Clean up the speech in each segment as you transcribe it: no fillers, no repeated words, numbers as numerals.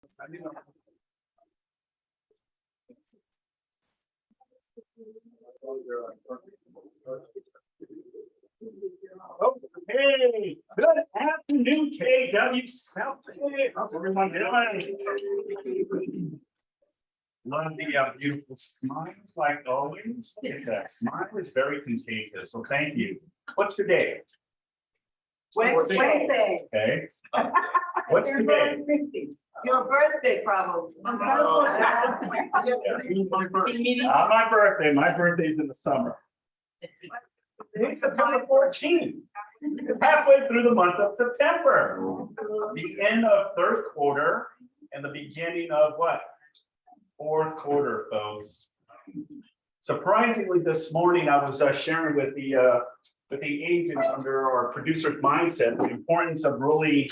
Okay, good afternoon, KW South. How's everyone doing? Love the beautiful smiles like always. That smile is very contagious, so thank you. What's today? Wednesday. Okay. What's today? Your birthday, probably. My birthday. My birthday's in the summer. It's September 14th. Halfway through the month of September. The end of third quarter and the beginning of what? Fourth quarter, folks. Surprisingly, this morning I was sharing with the agents under our producer's mindset the importance of really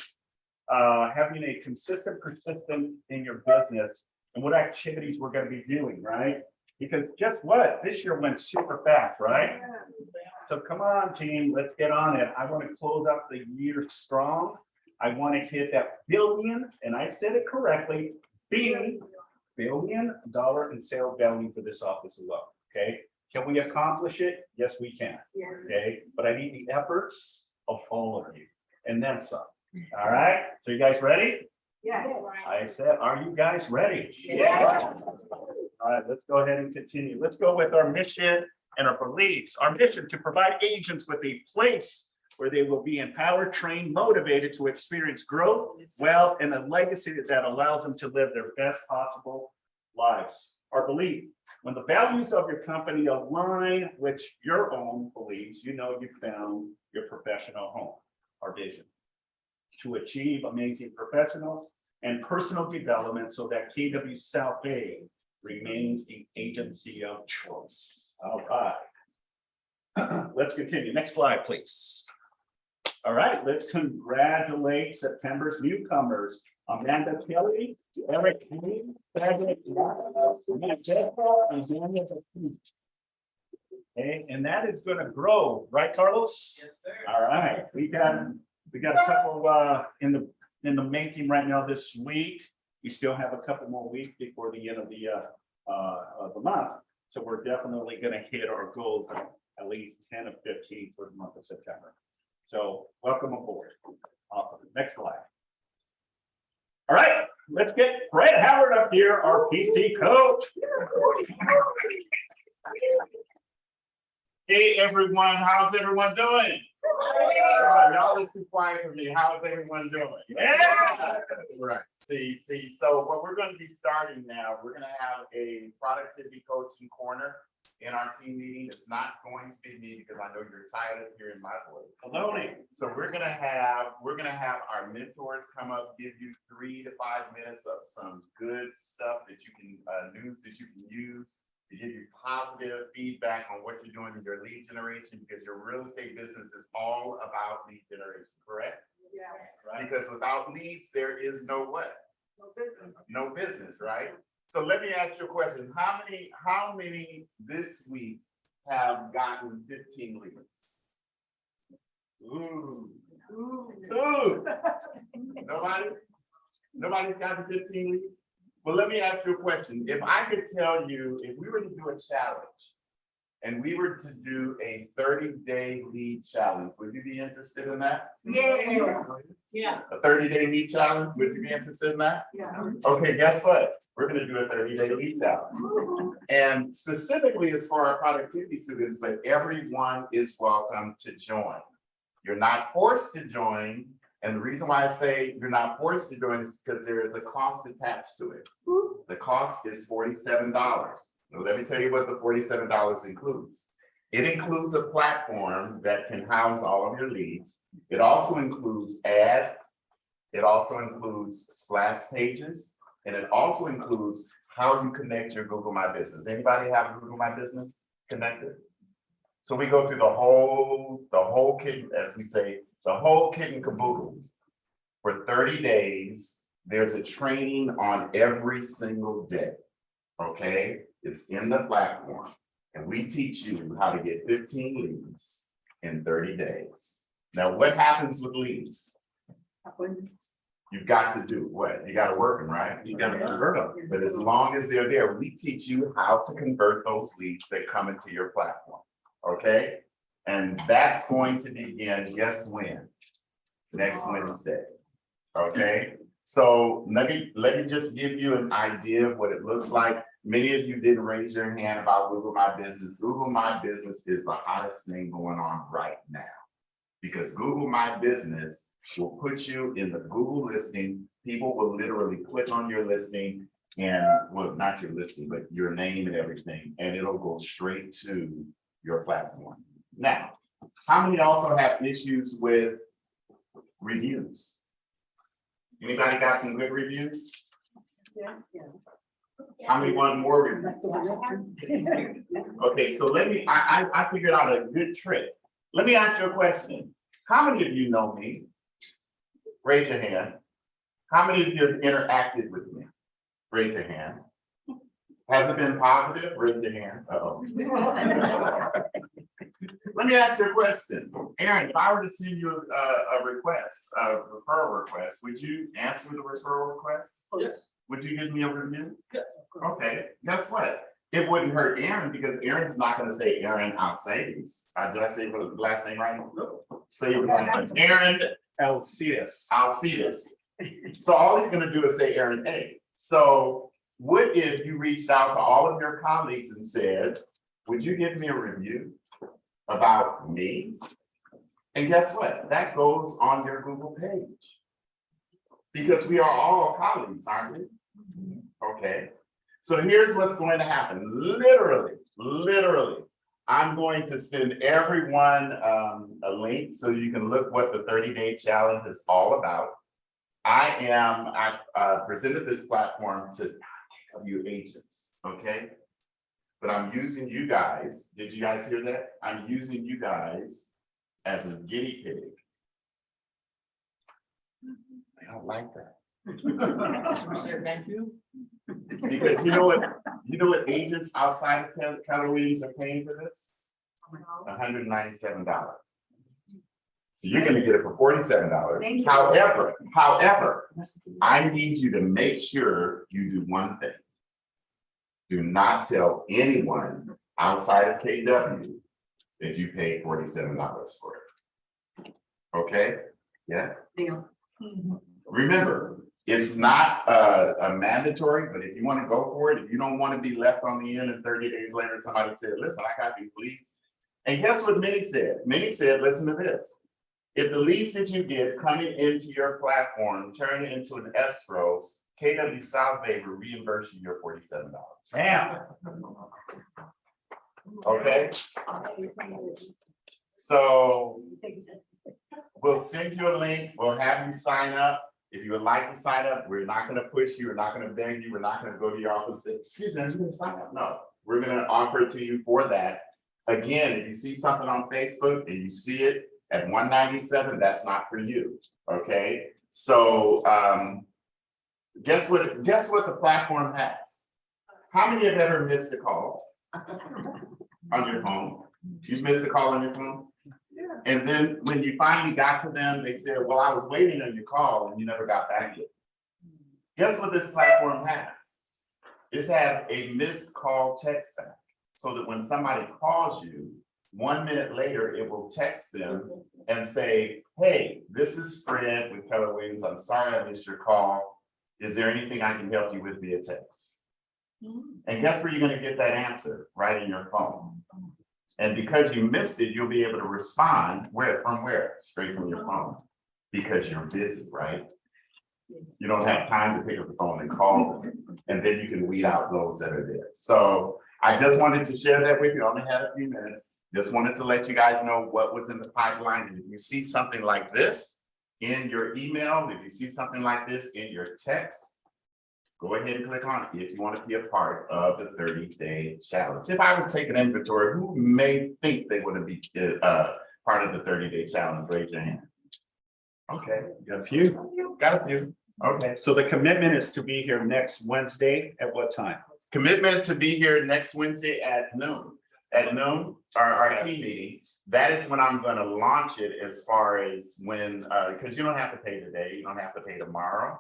having a consistent, persistent in your business and what activities we're going to be doing, right? Because guess what? This year went super fast, right? So come on, team, let's get on it. I want to close out the year strong. I want to hit that billion, and I said it correctly, $1 billion in sales value for this office alone, okay? Can we accomplish it? Yes, we can, okay? But I need the efforts of all of you, and then some, all right? So you guys ready? Yes. I said, are you guys ready? Yeah. All right, let's go ahead and continue. Let's go with our mission and our beliefs. Our mission to provide agents with a place where they will be empowered, trained, motivated to experience growth, wealth, and a legacy that allows them to live their best possible lives. Our belief, when the values of your company align with your own beliefs, you know you found your professional home. Our vision, to achieve amazing professionals and personal development so that KW South Bay remains the agency of choice. All right. Let's continue. Next slide, please. All right, let's congratulate September's newcomers, Amanda Kelly, Eric Green, Frederick, and Daniel. Okay, and that is going to grow, right, Carlos? Yes, sir. All right, we got a couple in the making right now this week. We still have a couple more weeks before the end of the month, so we're definitely going to hit our goals of at least 10 of 15 for the month of September. So welcome aboard. Awesome. Next slide. All right, let's get Fred Howard up here, our PC coach. Hey everyone, how's everyone doing? Y'all look too quiet for me. How's everyone doing? Yeah. Right. See. So what we're going to be starting now, we're going to have a productivity coaching corner in our team meeting. It's not going to be me because I know you're tired of hearing my voice. Baloney. So we're gonna have our mentors come up, give you 3 to 5 minutes of some good stuff that you can news that you can use to give you positive feedback on what you're doing in your lead generation, because your real estate business is all about lead generation, correct? Yes. Right. Because without leads, there is no what? No business. No business, right? So let me ask you a question. How many this week have gotten 15 leads? Ooh. Nobody's gotten 15 leads? Well, let me ask you a question. If I could tell you, if we were to do a challenge and we were to do a 30-day lead challenge, would you be interested in that? Yeah. A 30-day lead challenge, would you be interested in that? Yeah. Okay, guess what? We're gonna do a 30-day lead challenge. And specifically it's for our productivity students, but everyone is welcome to join. You're not forced to join. And the reason why I say you're not forced to join is because there is a cost attached to it. The cost is $47. So let me tell you what the $47 includes. It includes a platform that can house all of your leads. It also includes ad. It also includes splash pages. And it also includes how you connect your Google My Business. Anybody have Google My Business connected? So we go through the whole kit, as we say, the whole kit and caboodle. For 30 days, there's a training on every single day, okay? It's in the platform, and we teach you how to get 15 leads in 30 days. Now, what happens with leads? You've got to do what? You gotta work them, right? You gotta convert them. But as long as they're there, we teach you how to convert those leads that come into your platform, okay? And that's going to begin, guess when? Next Wednesday, okay? So let me just give you an idea of what it looks like. Many of you didn't raise your hand about Google My Business. Google My Business is the hottest thing going on right now. Because Google My Business will put you in the Google listing. People will literally click on your listing and, well, not your listing, but your name and everything, and it'll go straight to your platform. Now, how many also have issues with reviews? Anybody got some good reviews? How many want more reviews? Okay, so I figured out a good trick. Let me ask you a question. How many of you know me? Raise your hand. How many of you have interacted with me? Raise your hand. Has it been positive? Raise your hand. Uh-oh. Let me ask you a question. Aaron, if I were to send you a request, a referral request, would you answer the referral request? Yes. Would you give me a review? Yeah. Okay, guess what? It wouldn't hurt Aaron because Aaron's not gonna say Aaron Alcides. Did I say the last name right? Say it wrong. Aaron Alcides. Alcides. So all he's gonna do is say Aaron A. So what if you reached out to all of your colleagues and said, would you give me a review about me? And guess what? That goes on your Google page. Because we are all colleagues, aren't we? Okay. So here's what's going to happen. Literally, I'm going to send everyone a link so you can look what the 30-day challenge is all about. I presented this platform to you agents, okay? But I'm using you guys. Did you guys hear that? I'm using you guys as a guinea pig. I don't like that. Thank you. Because you know what agents outside of Keller Williams are paying for this? $197. So you're gonna get it for $47. Thank you. However, I need you to make sure you do one thing. Do not tell anyone outside of KW that you paid $47 for it. Okay? Yeah? Deal. Remember, it's not a mandatory, but if you want to go for it, if you don't want to be left on the end and 30 days later, somebody said, listen, I got these leads. And guess what Minnie said? Minnie said, listen to this. If the leads that you get coming into your platform turn into an escrow, KW South Bay will reimburse you your $47. Bam. Okay? So we'll send you a link. We'll have you sign up. If you would like to sign up, we're not going to push you. We're not going to beg you. We're not going to go to your office and say, excuse me, are you going to sign up? No, we're going to offer it to you for that. Again, if you see something on Facebook and you see it at $197, that's not for you. Okay. So guess what the platform has? How many have ever missed a call on your phone? You've missed a call on your phone? And then when you finally got to them, they said, well, I was waiting on your call and you never got back yet. Guess what this platform has? This has a missed call text back. So that when somebody calls you, 1 minute later, it will text them and say, hey, this is Fred with Keller Williams. I'm sorry I missed your call. Is there anything I can help you with via text? And guess where you're going to get that answer? Right in your phone. And because you missed it, you'll be able to respond from where? Straight from your phone. Because you're busy, right? You don't have time to pick up the phone and call them. And then you can weed out those that are there. So I just wanted to share that with you. I only had a few minutes. Just wanted to let you guys know what was in the pipeline. And if you see something like this in your email, if you see something like this in your text, go ahead and click on it if you want to be a part of the 30-day challenge. If I would take an inventory, who may think they want to be part of the 30-day challenge? Raise your hand. Okay, Got a few. got a few. Okay. So the commitment is to be here next Wednesday at what time? Commitment to be here next Wednesday at noon. At noon, our team meeting. that is when I'm gonna launch it as far as when, because you don't have to pay today, you don't have to pay tomorrow.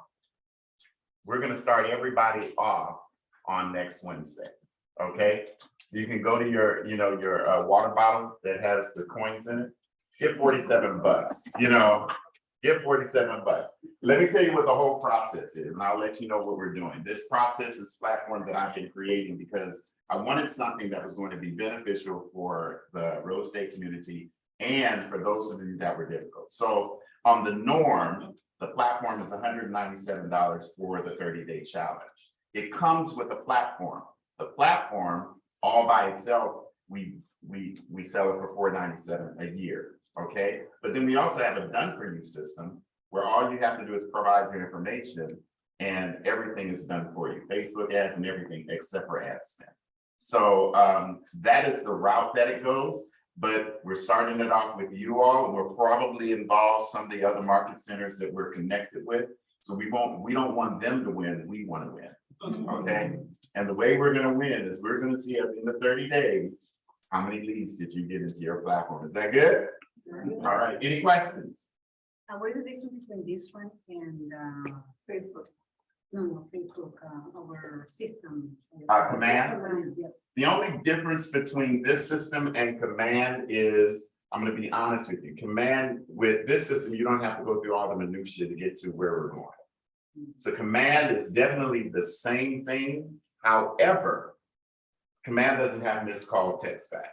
We're gonna start everybody off on next Wednesday, okay? So you can go to your, your water bottle that has the coins in it, get 47 bucks, get 47 bucks. Let me tell you what the whole process is, and I'll let you know what we're doing. This process is platform that I've been creating because I wanted something that was going to be beneficial for the real estate community and for those of you that were difficult. So on the norm, the platform is $197 for the 30-day challenge. It comes with a platform. The platform all by itself, we sell it for $497 a year, okay? But then we also have a done for you system where all you have to do is provide your information and everything is done for you. Facebook ads and everything except for ad spend. So that is the route that it goes, but we're starting it off with you all, and we'll probably involve some of the other market centers that we're connected with. So we don't want them to win, we want to win, okay? And the way we're gonna win is we're gonna see at the end of 30 days, how many leads did you get into your platform? Is that good? All right, any questions? What is the difference between this one and Facebook. no, Facebook, our system? Command? Yeah. The only difference between this system and Command is, I'm gonna be honest with you, Command, with this system, you don't have to go through all the minutia to get to where we're going. So Command is definitely the same thing. However, Command doesn't have missed call text back.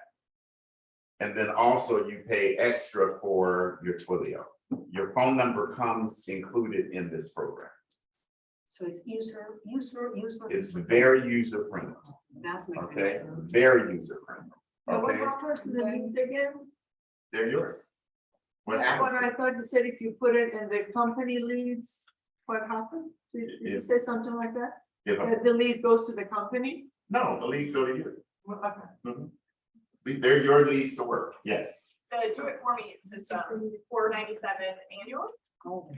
And then also you pay extra for your Twilio. Your phone number comes included in this program. So it's user. It's very user friendly, That's my. okay? Very user friendly, And what okay? happens to the leads again? They're yours. What What happens? I thought you said if you put it in the company leads, what happens? Did you say something like that? Give up. That the lead goes to the company? No, the leads go to you. Okay. They're your leads to work, yes. The Do It For Me system, $497 annual, Oh,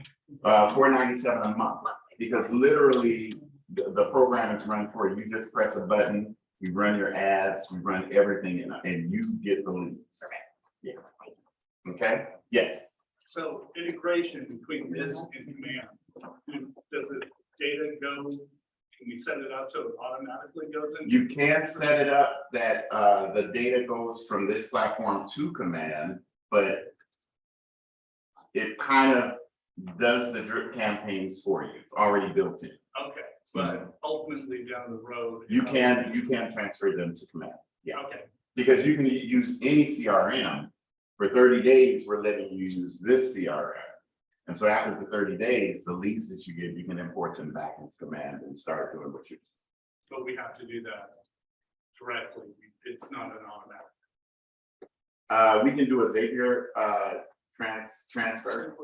$497 a month, monthly. because literally the program is run for you. You just press a button, we run your ads, we run everything, and you get the leads. Perfect. Yeah. Okay, yes. So integration between this and Command, does the data go, can we set it up so it automatically goes in? You can set it up that the data goes from this platform to Command, but it kind of does the drip campaigns for you, already built in. Okay, but ultimately down the road. You can transfer them to Command, Okay, because you can use any CRM. For 30 days, we're letting you use this CRM. And so after the 30 days, the leads that you get, you can import them back into Command and start doing what you. but we have to do that directly. It's not an automatic. We can do a Zapier transfer.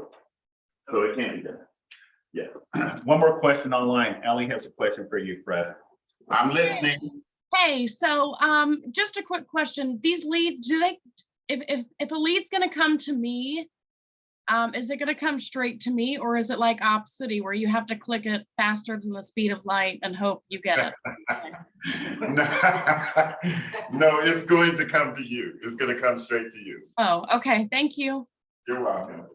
So it can be done. One more question online. Ellie has a question for you, Fred. I'm listening. Hey, so just a quick question. These leads, do they, if a lead's gonna come to me, is it gonna come straight to me, or is it like Opcity where you have to click it faster than the speed of light and hope you get it? No, it's going to come to you. It's going to come straight to you. Oh, okay, thank you. You're welcome.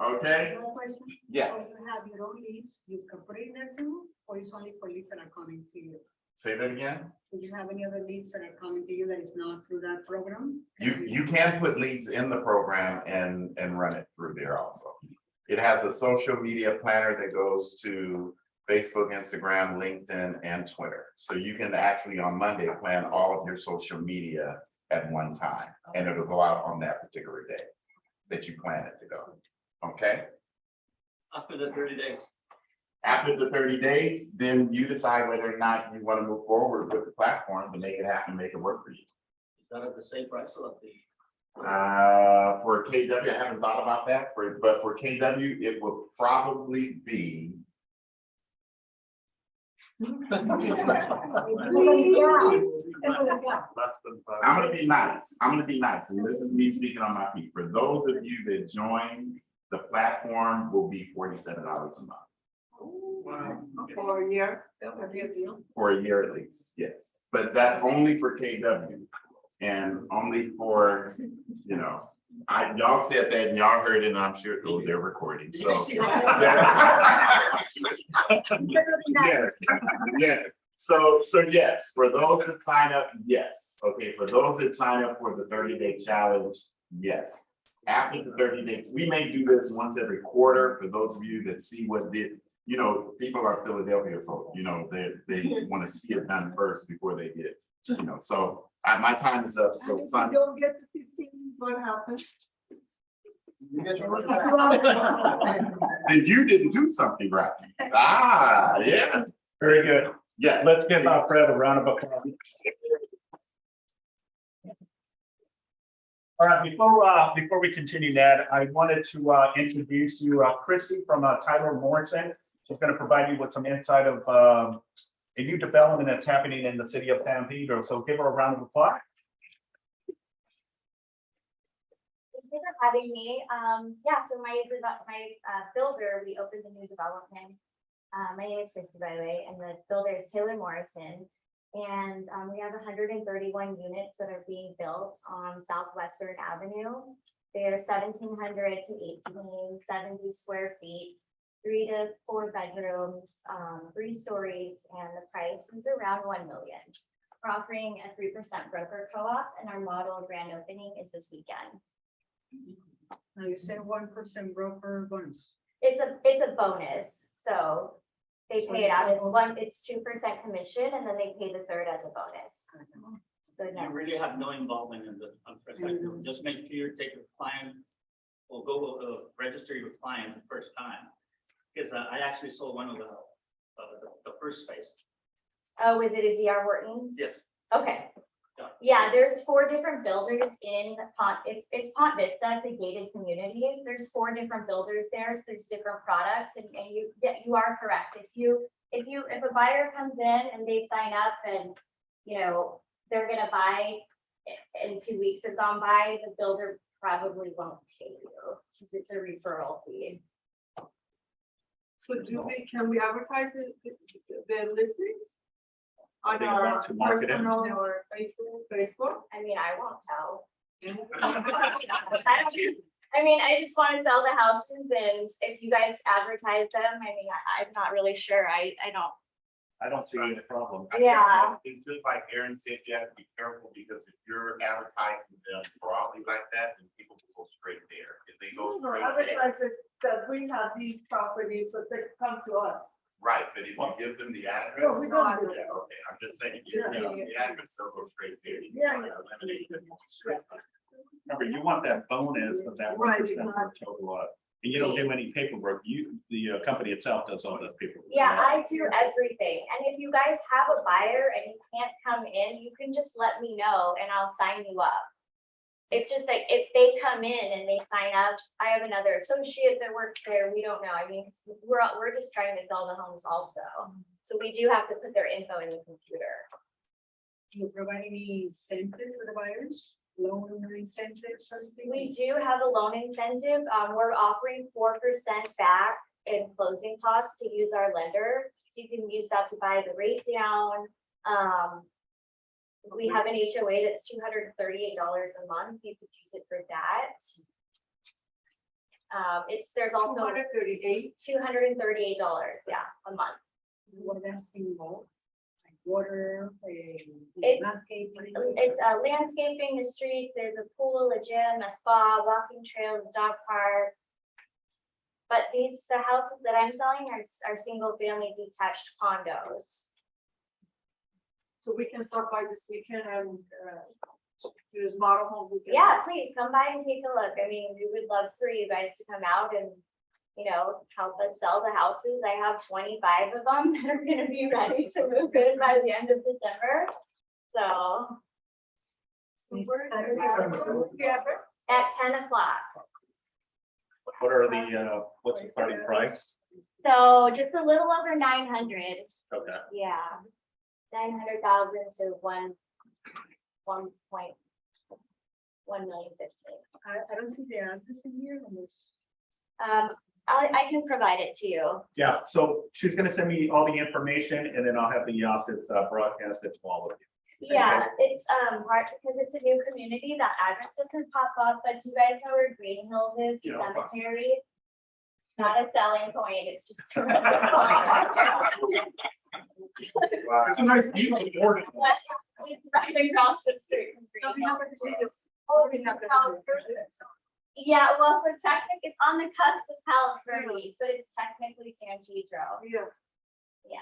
Okay, One question. yes. So you have your own leads, you can put it in there too, or it's only for leads that are coming to you? Say that again. Do you have any other leads that are coming to you that is not through that program? You can put leads in the program and run it through there also. It has a social media planner that goes to Facebook, Instagram, LinkedIn, and Twitter. So you can actually on Monday plan all of your social media at one time, and it'll go out on that particular day that you plan it to go. Okay? After the 30 days. After the 30 days, then you decide whether or not you want to move forward with the platform to make it happen, make it work for you. Is that at the same price of the? For KW, I haven't thought about that, but for KW, it will probably be. Less than five. I'm gonna be nice. I'm gonna be nice, and this is me speaking on my feet. For those of you that join, the platform will be $47 a month Wow. For a year. for a year at least. Yes, but that's only for KW, and only for Y'all said that and y'all heard it, and I'm sure, oh, they're recording, so. Yeah, yeah. So yes, for those that sign up, yes. Okay, for those that sign up for the 30-day challenge, yes. After the 30 days, we may do this once every quarter, for those of you that see what did, you know, people are Philadelphia folk, you know, they want to see it done first before they get, you know, so my time is up, And so if we sign. don't get to 15, what happens? Then you didn't do something right. Ah, yeah, Very good. yes. Let's give Fred a round of applause. All right, before we continue, Ned, I wanted to introduce you, Chrissy from Tyler Morrison. She's going to provide you with some insight of a new development that's happening in the city of San Pedro. So give her a round of applause. Thank you for having me. Yeah, so my builder, we opened a new development. My name is Christy, by the way, and the builder is Taylor Morrison. And we have 131 units that are being built on Southwestern Avenue. They are 1,700 to 1,870 square feet, 3 to 4 bedrooms, 3 stories, and the price is around $1 million. We're offering a 3% broker co-op, and our model grand opening is this weekend. Now you said 1% broker bonus. It's a bonus, so they pay it out as it's 2% commission, and then they pay the third as a bonus. So You yeah, really have no involvement in the perspective. Just make sure you take your client or go register your client the first time. Because I actually sold one of the first space. oh, is it a DR Horton? Yes. Okay. Yeah. Yeah, there's 4 different builders in Pont, it's Pont Vista, it's a gated community. There's 4 different builders there, so there's different products, and you are correct. If a buyer comes in and they sign up and, you know, they're gonna buy and 2 weeks have gone by, the builder probably won't pay you because it's a referral fee. So can we advertise the listings? On They our want to market it. personal or Facebook? I mean, I won't tell. I just want to sell the houses, and if you guys advertise them, I'm not really sure. I I don't see any problem. I think Yeah. It's just like Aaron said, you have to be careful, because if you're advertising them broadly like that, then people will go straight there. If they go No, straight there, advertise it that we have these properties, but they come to us. right, but if you give them the No, address. we don't do Yeah, that. okay, I'm just saying, give them the address, they'll go straight there. You Yeah, can eliminate them straight there. Remember, you want that bonus of that Right, 1% total, and you don't do any paperwork. The company itself does all the paperwork. Yeah, I do everything. And if you guys have a buyer and you can't come in, you can just let me know and I'll sign you up. It's just like if they come in and they sign up, I have another associate that works there. We don't know. We're just trying to sell the homes also. So we do have to put their info in the computer. Do you provide any incentive for the buyers? Loan incentive, something? We do have a loan incentive. We're offering 4% back in closing costs to use our lender. So you can use that to buy the rate down. We have an HOA that's $238 a month. You could use it for that. There's also 238. $238, yeah, a month. What that's involved? Like water, It's- landscaping? It's landscaping the streets. There's a pool, a gym, a spa, walking trails, dog park. But the houses that I'm selling are single family detached condos. So we can stop by this weekend and do this model home weekend. Yeah, please come by and take a look. I mean, we would love for you guys to come out and, help us sell the houses. I have 25 of them that are gonna be ready to move in by the end of December. So Yeah, at 10 o'clock. What are what's the starting price? So just a little over 900. Okay. Yeah. 900,000 to 1.1 million 15. I don't see the address in here on this. I can provide it to you. Yeah, so she's gonna send me all the information and then I'll have the office broadcast it to all of you. Yeah, it's hard because it's a new community, that address doesn't pop up, but do you guys know where Green Hills is, the Yeah, of course. cemetery? Not a selling point, it's just. It's a nice view of the morning. It's right across the street from So Green we have Hills. to do this. Oh, we have to Palos do Verdes. Yeah, well, for it's on the cusp of Palos Verdes, but it's technically San Pedro, Yeah. yeah,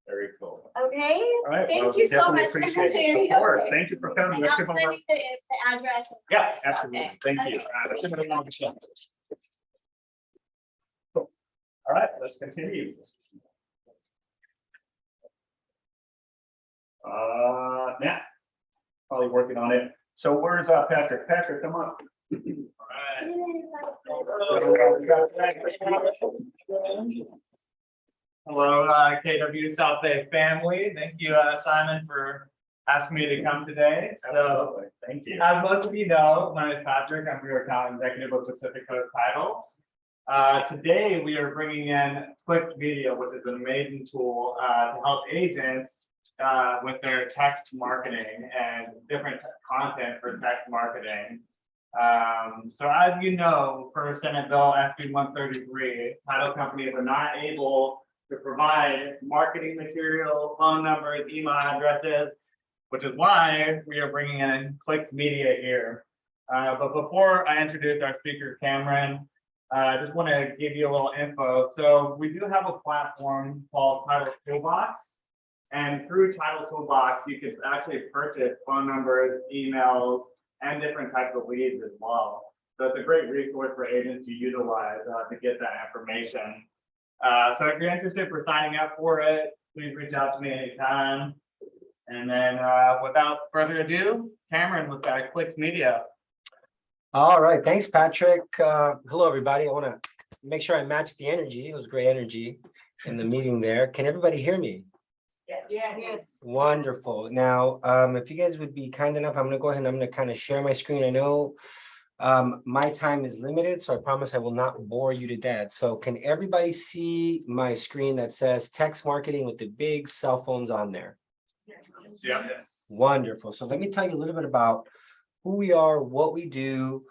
Very cool. okay? All right. Thank well, you so definitely much for appreciate clearing it. up Of course, there. thank you for coming. And Let's I'll give them send a- you the address. Yeah, absolutely. Okay, Thank you. okay. All right, let's continue. Matt, probably working on it. So where's Patrick? Patrick, come up. Hello, KW South Bay family. Thank you, Simon, for asking me to come today. So, Absolutely. Thank you. as most of you know, my name is Patrick. I'm your account executive with Pacific Coast Title. Today, we are bringing in Clicks Media, which is an amazing tool to help agents with their text marketing and different content for text marketing. So as you know, per Senate Bill SB 133, title companies are not able to provide marketing material, phone numbers, email addresses, which is why we are bringing in Clicks Media here. But before I introduce our speaker, Cameron, I just want to give you a little info. So we do have a platform called Title Toolbox. And through Title Toolbox, you can actually purchase phone numbers, emails, and different types of leads as well. So it's a great resource for agents to utilize to get that information. So if you're interested for signing up for it, please reach out to me anytime. And then without further ado, Cameron with Clicks Media. All right, thanks, Patrick. Hello, everybody. I want to make sure I match the energy. It was great energy in the meeting there. Can everybody hear me? Yes. Wonderful. Now, if you guys would be kind enough, I'm going to go ahead and I'm going to kind of share my screen. I know my time is limited, so I promise I will not bore you to death. So can everybody see my screen that says text marketing with the big cell phones on there? Yes. Wonderful. So let me tell you a little bit about who we are, what we do,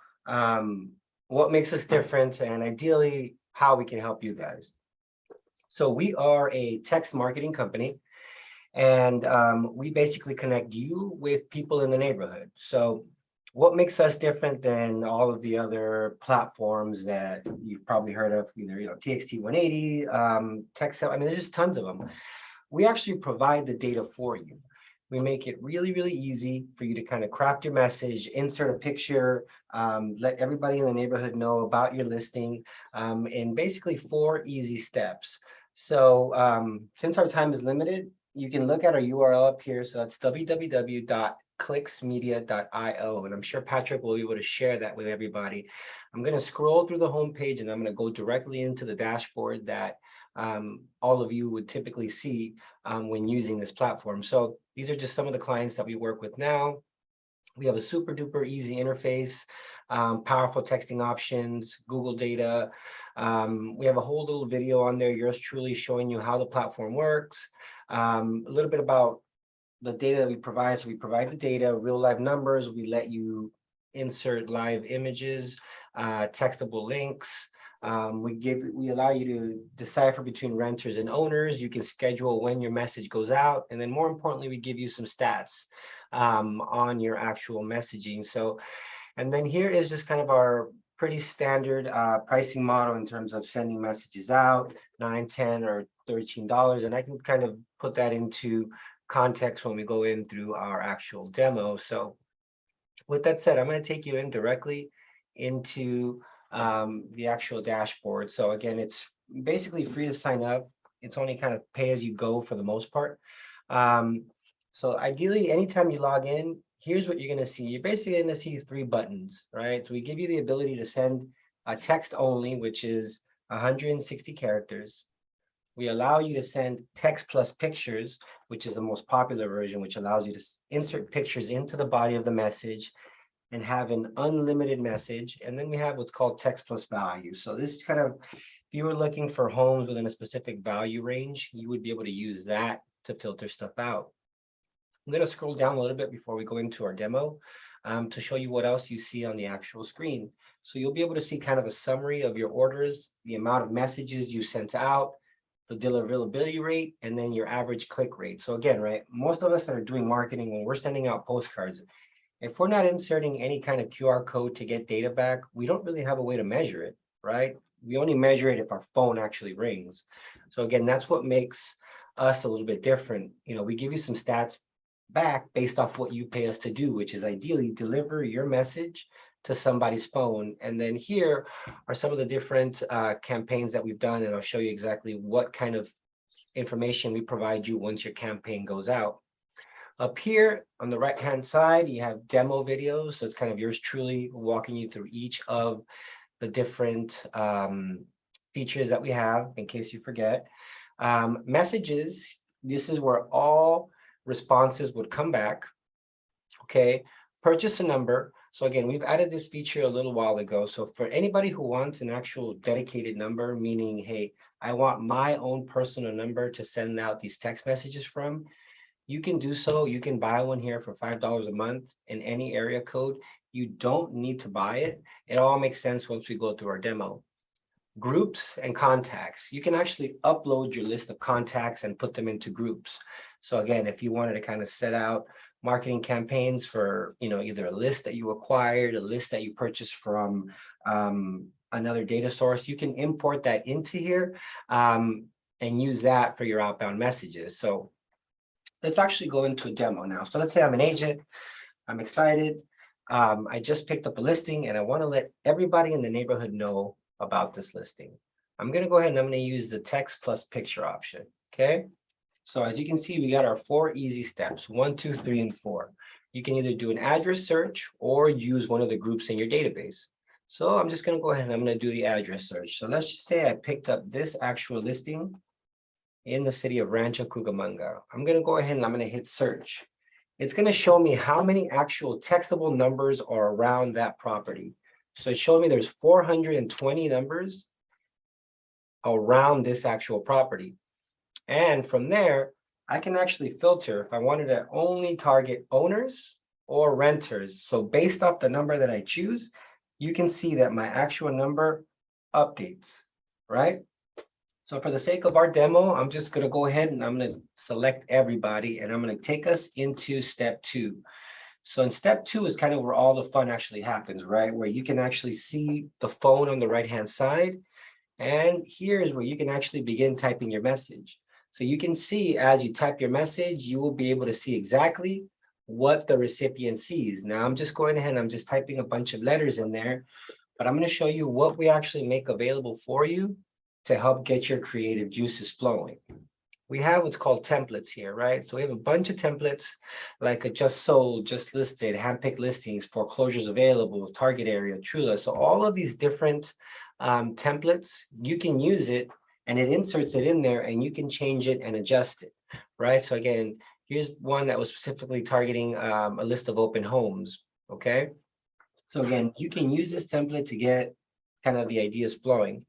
what makes us different, and ideally how we can help you guys. So we are a text marketing company, and we basically connect you with people in the neighborhood. So what makes us different than all of the other platforms that you've probably heard of, either TXT 180, text, I mean, there's just tons of them. We actually provide the data for you. We make it really, really easy for you to kind of craft your message, insert a picture, let everybody in the neighborhood know about your listing, in basically 4 easy steps. So since our time is limited, you can look at our URL up here. So that's www.clicksmedia.io. And I'm sure Patrick will be able to share that with everybody. I'm going to scroll through the homepage and I'm going to go directly into the dashboard that all of you would typically see when using this platform. So these are just some of the clients that we work with now. We have a super duper easy interface, powerful texting options, Google data. We have a whole little video on there, yours truly, showing you how the platform works. A little bit about the data that we provide. So we provide the data, real live numbers. We let you insert live images, textable links. We allow you to decipher between renters and owners. You can schedule when your message goes out. And then more importantly, we give you some stats on your actual messaging. So, and then here is just kind of our pretty standard pricing model in terms of sending messages out, $9, $10, or $13. And I can kind of put that into context when we go in through our actual demo. So with that said, I'm going to take you in directly into the actual dashboard. So again, it's basically free to sign up. It's only kind of pay as you go for the most part. So ideally, anytime you log in, here's what you're going to see. You're basically going to see 3 buttons, right? So we give you the ability to send a text only, which is 160 characters. We allow you to send text plus pictures, which is the most popular version, which allows you to insert pictures into the body of the message and have an unlimited message. And then we have what's called text plus value. So this kind of, if you were looking for homes within a specific value range, you would be able to use that to filter stuff out. I'm gonna scroll down a little bit before we go into our demo to show you what else you see on the actual screen. So you'll be able to see kind of a summary of your orders, the amount of messages you sent out, the deliverability rate, and then your average click rate. So again, right, most of us that are doing marketing, when we're sending out postcards, if we're not inserting any kind of QR code to get data back, we don't really have a way to measure it, right? We only measure it if our phone actually rings. So again, that's what makes us a little bit different. You know, we give you some stats back based off what you pay us to do, which is ideally deliver your message to somebody's phone. And then here are some of the different campaigns that we've done, and I'll show you exactly what kind of information we provide you once your campaign goes out. Up here on the right-hand side, you have demo videos. So it's kind of yours truly walking you through each of the different features that we have, in case you forget. Messages, this is where all responses would come back. Okay, purchase a number. So again, we've added this feature a little while ago. So for anybody who wants an actual dedicated number, meaning, hey, I want my own personal number to send out these text messages from, you can do so. You can buy one here for $5 a month in any area code. You don't need to buy it. It all makes sense once we go through our demo. Groups and contacts. You can actually upload your list of contacts and put them into groups. So again, if you wanted to kind of set out marketing campaigns for, you know, either a list that you acquired, a list that you purchased from another data source, you can import that into here and use that for your outbound messages. So let's actually go into a demo now. So let's say I'm an agent, I'm excited. I just picked up a listing and I want to let everybody in the neighborhood know about this listing. I'm going to go ahead and I'm going to use the text plus picture option. Okay. So as you can see, we got our 4 easy steps, 1, 2, 3, and 4. You can either do an address search or use one of the groups in your database. So I'm just going to go ahead and I'm going to do the address search. So let's just say I picked up this actual listing in the city of Rancho Cucamonga. I'm going to go ahead and I'm going to hit search. It's going to show me how many actual textable numbers are around that property. So it showed me there's 420 numbers around this actual property. And from there, I can actually filter if I wanted to only target owners or renters. So based off the number that I choose, you can see that my actual number updates, right? So for the sake of our demo, I'm just going to go ahead and I'm going to select everybody and I'm going to take us into step 2. So in step 2 is kind of where all the fun actually happens, right? Where you can actually see the phone on the right-hand side. And here's where you can actually begin typing your message. So you can see as you type your message, you will be able to see exactly what the recipient sees. Now I'm just going ahead and I'm just typing a bunch of letters in there, but I'm going to show you what we actually make available for you to help get your creative juices flowing. We have what's called templates here, right? So we have a bunch of templates like a just sold, just listed, handpicked listings, foreclosures available, target area, Trula. So all of these different templates, you can use it and it inserts it in there and you can change it and adjust it, right? So again, here's one that was specifically targeting a list of open homes, okay? So again, you can use this template to get kind of the ideas flowing.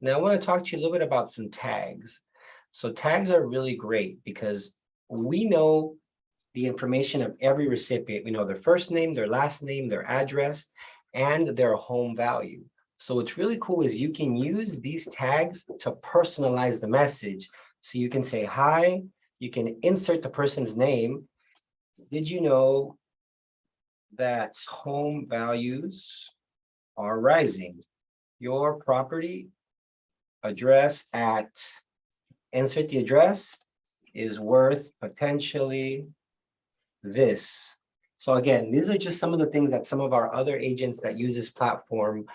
Now I want to talk to you a little bit about some tags. So tags are really great because we know the information of every recipient. We know their first name, their last name, their address, and their home value. So what's really cool is you can use these tags to personalize the message. So you can say, hi, you can insert the person's name. Did you know that home values are rising? Your property address at, insert the address, is worth potentially this. So again, these are just some of the things that some of our other agents that use this platform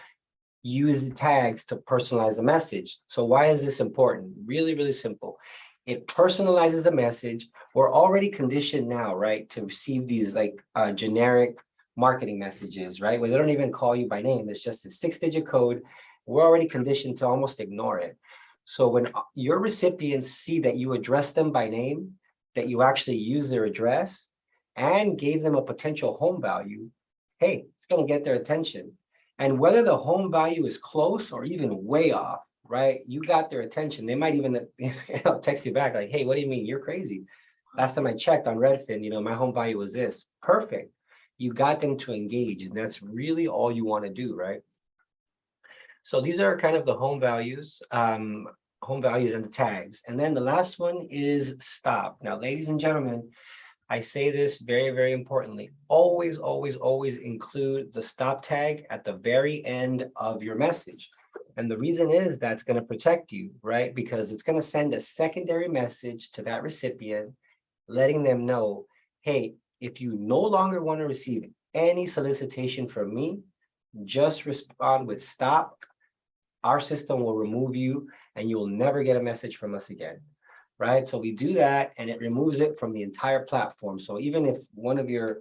use the tags to personalize the message. So why is this important? Really, really simple. It personalizes the message. We're already conditioned now, right, to receive these like generic marketing messages, right, where they don't even call you by name. It's just a 6-digit code. We're already conditioned to almost ignore it. So when your recipients see that you address them by name, that you actually use their address and gave them a potential home value, hey, it's going to get their attention. And whether the home value is close or even way off, right, you got their attention. They might even text you back like, hey, what do you mean? You're crazy. Last time I checked on Redfin, my home value was this, perfect. You got them to engage, and that's really all you want to do, right? So these are kind of the home values and the tags. And then the last one is stop. Now, ladies and gentlemen, I say this very, very importantly. Always, always, always include the stop tag at the very end of your message. And the reason is that's going to protect you, right? Because it's going to send a secondary message to that recipient, letting them know, hey, if you no longer want to receive any solicitation from me, just respond with stop. Our system will remove you and you will never get a message from us again. Right? So we do that and it removes it from the entire platform. So even if one of your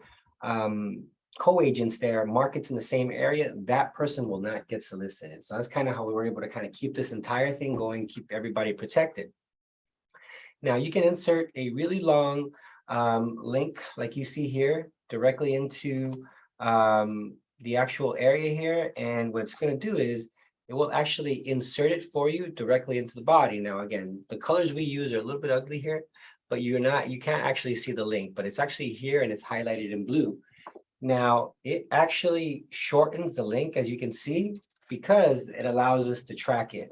co-agents there markets in the same area, that person will not get solicited. So that's kind of how we were able to kind of keep this entire thing going, keep everybody protected. Now you can insert a really long link like you see here directly into the actual area here. And what it's going to do is it will actually insert it for you directly into the body. Now, again, the colors we use are a little bit ugly here, but you can't actually see the link, but it's actually here and it's highlighted in blue. Now, it actually shortens the link, as you can see, because it allows us to track it.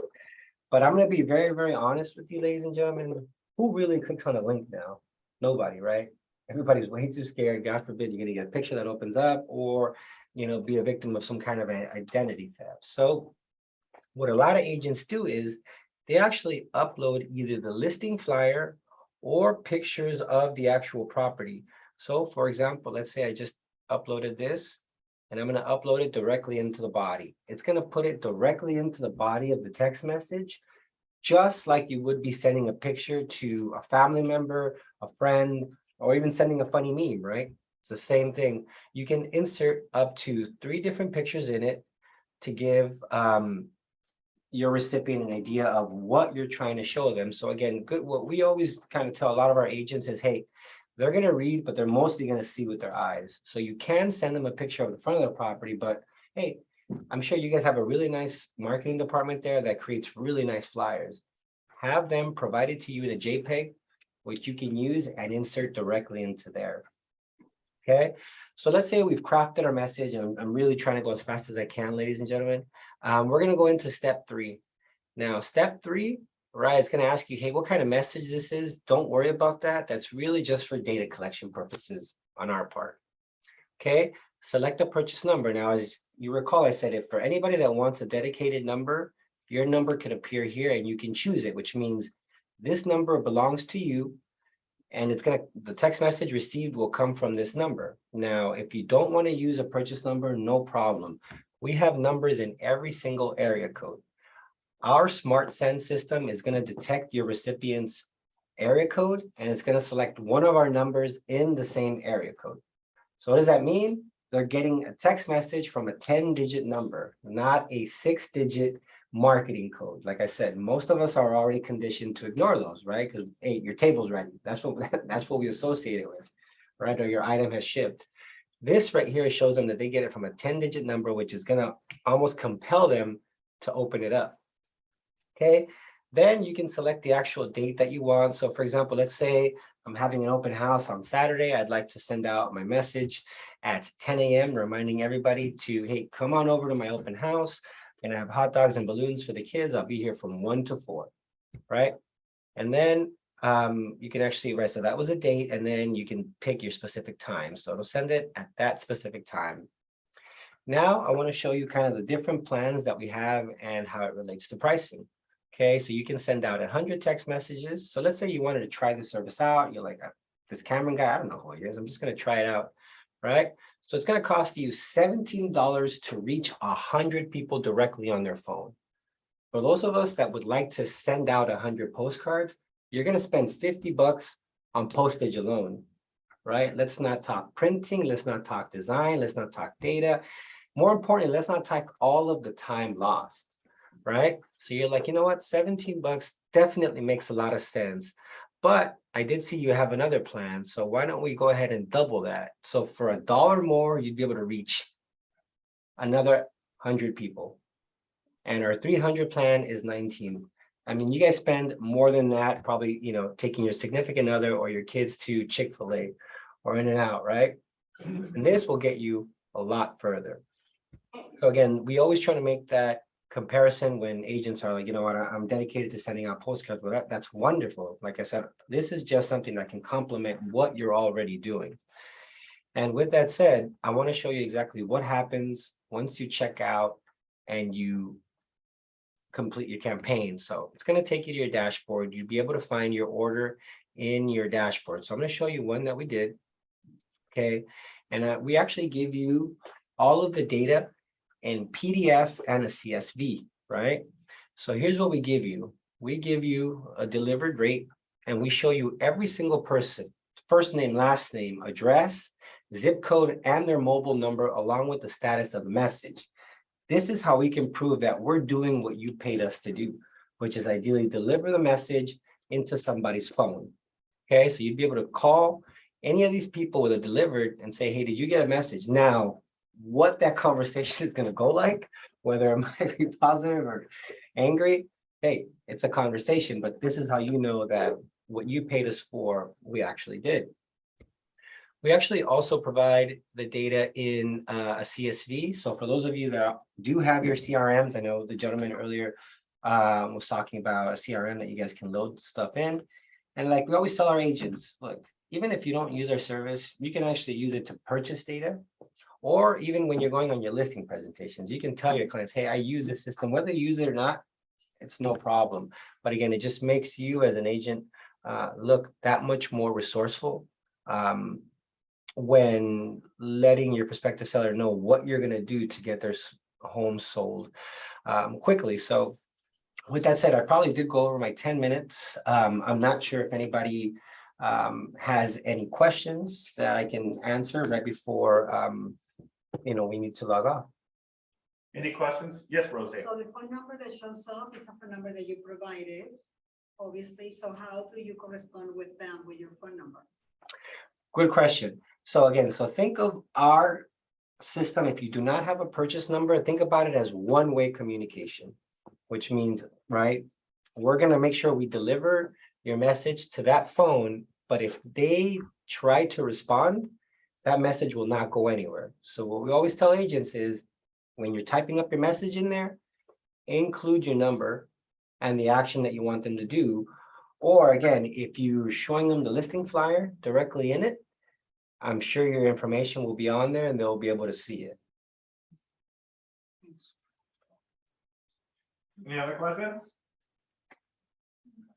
But I'm going to be very, very honest with you, ladies and gentlemen. Who really clicks on a link now? Nobody, right? Everybody's way too scared. God forbid you're going to get a picture that opens up or, be a victim of some kind of an identity theft. So what a lot of agents do is they actually upload either the listing flyer or pictures of the actual property. So for example, let's say I just uploaded this and I'm going to upload it directly into the body. It's going to put it directly into the body of the text message, just like you would be sending a picture to a family member, a friend, or even sending a funny meme, right? It's the same thing. You can insert up to 3 different pictures in it to give your recipient an idea of what you're trying to show them. So again, what we always kind of tell a lot of our agents is, hey, they're going to read, but they're mostly going to see with their eyes. So you can send them a picture of the front of the property, but hey, I'm sure you guys have a really nice marketing department there that creates really nice flyers. Have them provided to you in a JPEG, which you can use and insert directly into there. Okay, so let's say we've crafted our message, and I'm really trying to go as fast as I can, ladies and gentlemen. We're going to go into step 3. Now, step 3, right, it's going to ask you, hey, what kind of message this is? Don't worry about that. That's really just for data collection purposes on our part. Okay, select a purchase number. Now, as you recall, I said, if for anybody that wants a dedicated number, your number could appear here and you can choose it, which means this number belongs to you. And the text message received will come from this number. Now, if you don't want to use a purchase number, no problem. We have numbers in every single area code. Our Smart Send system is going to detect your recipient's area code, and it's going to select one of our numbers in the same area code. So what does that mean? They're getting a text message from a 10-digit number, not a 6-digit marketing code. Like I said, most of us are already conditioned to ignore those, right? Because hey, your table's ready. That's what we associate it with, right? Or your item has shipped. This right here shows them that they get it from a 10-digit number, which is going to almost compel them to open it up. Okay, then you can select the actual date that you want. So for example, let's say I'm having an open house on Saturday. I'd like to send out my message at 10 a.m. reminding everybody to, hey, come on over to my open house. And I have hot dogs and balloons for the kids. I'll be here from 1 to 4, right? And then you can actually, right, so that was a date, and then you can pick your specific time. So it'll send it at that specific time. Now I want to show you kind of the different plans that we have and how it relates to pricing. Okay, so you can send out 100 text messages. So let's say you wanted to try the service out. You're like, this Cameron guy, I don't know who he is. I'm just going to try it out, right? So it's going to cost you $17 to reach 100 people directly on their phone. For those of us that would like to send out 100 postcards, you're going to spend $50 on postage alone, right? Let's not talk printing. Let's not talk design. Let's not talk data. More importantly, let's not talk all of the time lost, right? So you're like, you know what? $17 definitely makes a lot of sense. But I did see you have another plan. So why don't we go ahead and double that? So for $1 more, you'd be able to reach another 100 people. And our 300 plan is $19. I mean, you guys spend more than that, probably, taking your significant other or your kids to Chick-fil-A or In-N-Out, right? And this will get you a lot further. So again, we always try to make that comparison when agents are like, you know what, I'm dedicated to sending out postcards. Well, that's wonderful. Like I said, this is just something that can complement what you're already doing. And with that said, I want to show you exactly what happens once you check out and you complete your campaign. So it's going to take you to your dashboard. You'll be able to find your order in your dashboard. So I'm going to show you one that we did. Okay. And we actually give you all of the data in PDF and a CSV, right? So here's what we give you. We give you a delivered rate and we show you every single person, first name, last name, address, zip code, and their mobile number, along with the status of the message. This is how we can prove that we're doing what you paid us to do, which is ideally deliver the message into somebody's phone. Okay, so you'd be able to call any of these people with a delivered and say, hey, did you get a message? Now, what that conversation is going to go like, whether it might be positive or angry, hey, it's a conversation, but this is how you know that what you paid us for, we actually did. We actually also provide the data in a CSV. So for those of you that do have your CRMs, I know the gentleman earlier was talking about a CRM that you guys can load stuff in. And like we always tell our agents, look, even if you don't use our service, you can actually use it to purchase data. Or even when you're going on your listing presentations, you can tell your clients, hey, I use this system, whether you use it or not, it's no problem. But again, it just makes you as an agent look that much more resourceful when letting your prospective seller know what you're going to do to get their home sold quickly. So with that said, I probably did go over my 10 minutes. I'm not sure if anybody has any questions that I can answer right before we need to log off. Any questions? Yes, Rose. So the phone number that shows up is a phone number that you provided, obviously. So how do you correspond with them with your phone number? Good question. So again, think of our system. If you do not have a purchase number, think about it as one-way communication, which means, right, we're going to make sure we deliver your message to that phone. But if they try to respond, that message will not go anywhere. So what we always tell agents is when you're typing up your message in there, include your number and the action that you want them to do. Or again, if you're showing them the listing flyer directly in it, I'm sure your information will be on there and they'll be able to see it. Any other questions?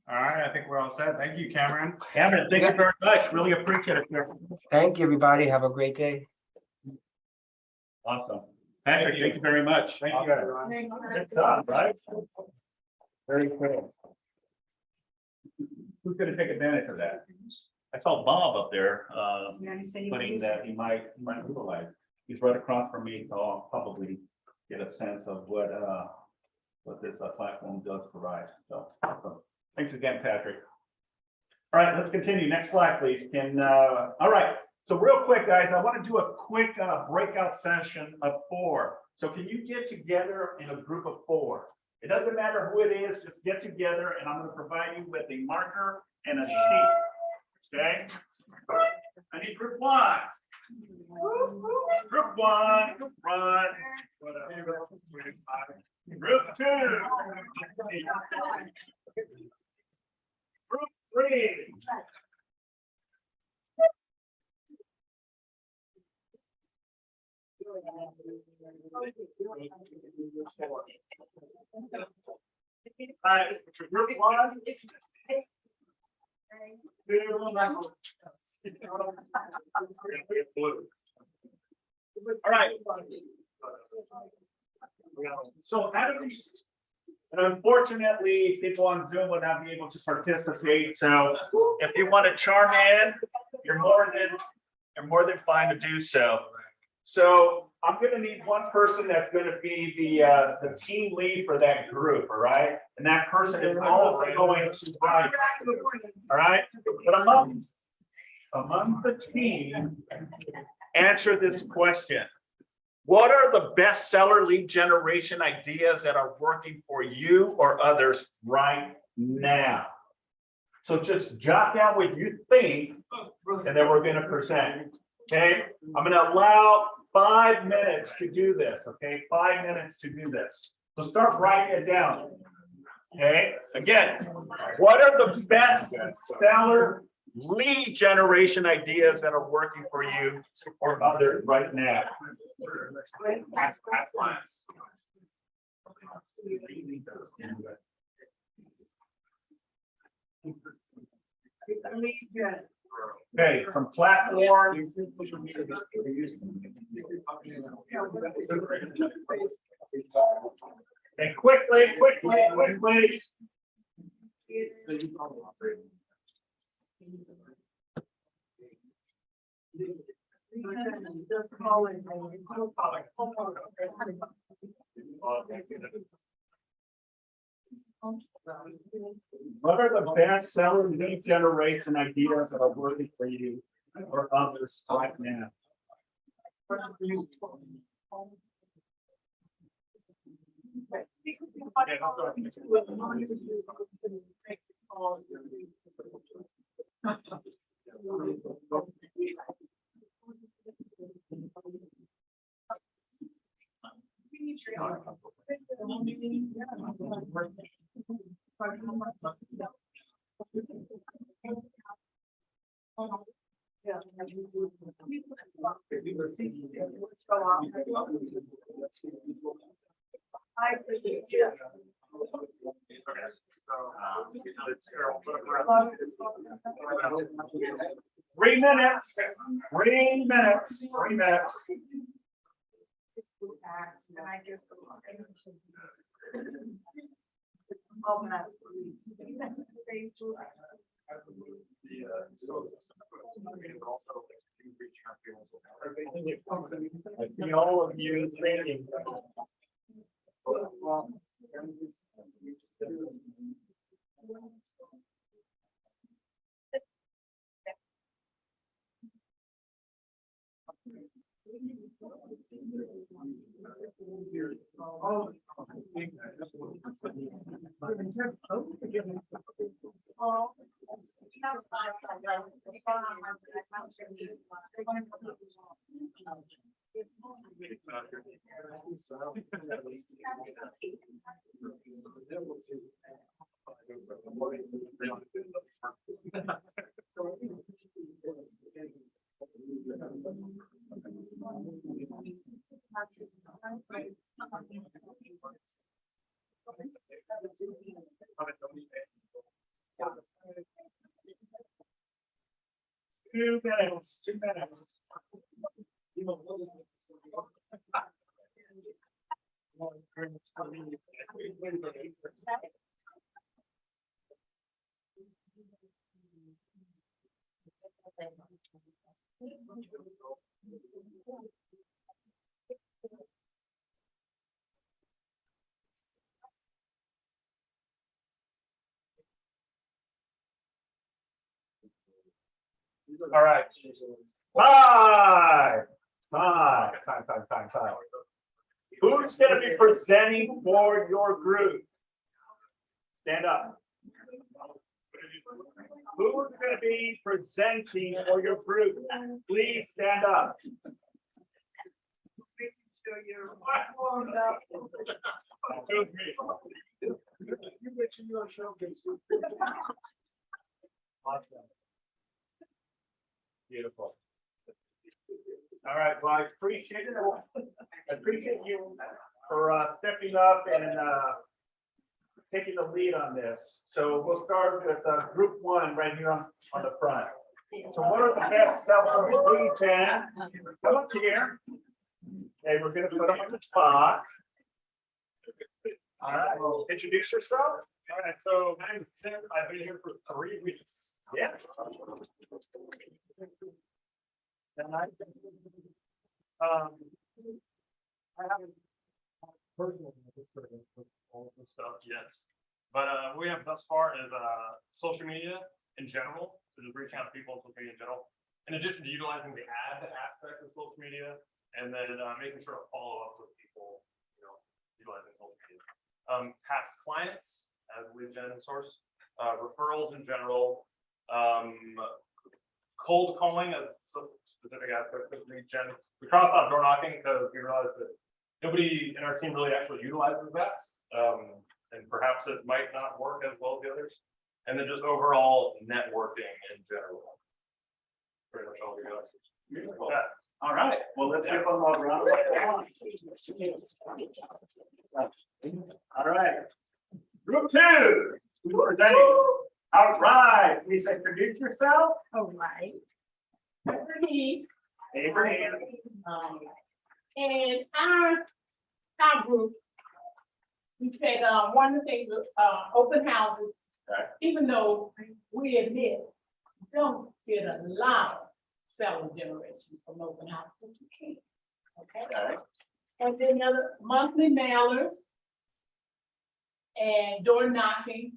All right, I think we're all set. Thank you, Cameron. Cameron, thank you very much. Really appreciate it. Thank you, everybody. Have a great day. Awesome. Patrick, thank you very much. Thank you, everyone. Good job, right? Very cool. Who's gonna take advantage of that? I saw Bob up there, Yeah, he said he putting was- that he might utilize. He's right across from me, so I'll probably get a sense of what this platform does provide. So, awesome. Thanks again, Patrick. All right, let's continue. Next slide, please. All right. So real quick, guys, I want to do a quick breakout session of 4. So can you get together in a group of 4? It doesn't matter who it is, just get together and I'm going to provide you with a marker and a sheet. Okay? I need group 1. Group 1, group 1. Group 2. Group 3. All right, group 1. All right. So out of these, and unfortunately, people on Zoom will not be able to participate. So if you want to charm in, you're more than fine to do so. So I'm going to need one person that's going to be the team lead for that group, all right? And that person is also going to write, all right? But among the team, answer this question. What are the bestseller lead generation ideas that are working for you or others right now? So just jot down what you think, and then we're gonna present, okay? I'm gonna allow 5 minutes to do this, okay? 5 minutes to do this. So start writing it down. Okay, again, what are the best seller lead generation ideas that are working for you or others right now? Past clients. Okay, from platform. And quickly. What are the best seller lead generation ideas that are working for you or others right now? Three minutes. I see all of you thinking. Two minutes. All right. Time. Who's gonna be presenting for your group? Stand up. Who's gonna be presenting for your group? Please stand up. Excuse me. Awesome. Beautiful. All right, well, I appreciate it. I appreciate you for stepping up and taking the lead on this. So we'll start with group one right here on the front. So what are the best sellers lead gen? Come up here. Okay, we're gonna put them on the spot. All right, well, introduce yourself. All right, so my name is Tim. I've been here for 3 weeks. Yeah. I haven't personally experience with all of this stuff yet, but we have thus far is social media in general, so just reaching out to people on social media in general. In addition to utilizing the ad aspect of social media, And then making sure to follow up with people, you know, utilizing social media. Past clients as lead gen source, referrals in general, cold calling as some specific aspect of lead gen. We crossed out door knocking because we realized that nobody in our team really actually utilizes that. And perhaps it might not work as well as the others. And then just overall networking in general. Pretty much all we got. Yeah. All right, well, let's give them a round of applause. All right. Group two, who are presenting? All right, please introduce yourself. All right. Bernice, Abraham. and our group, we said, one of the things, open houses. Okay. Even though we admit, don't get a lot of selling generations from open houses, but you can. Okay, Okay. and then other monthly mailers. And door knocking.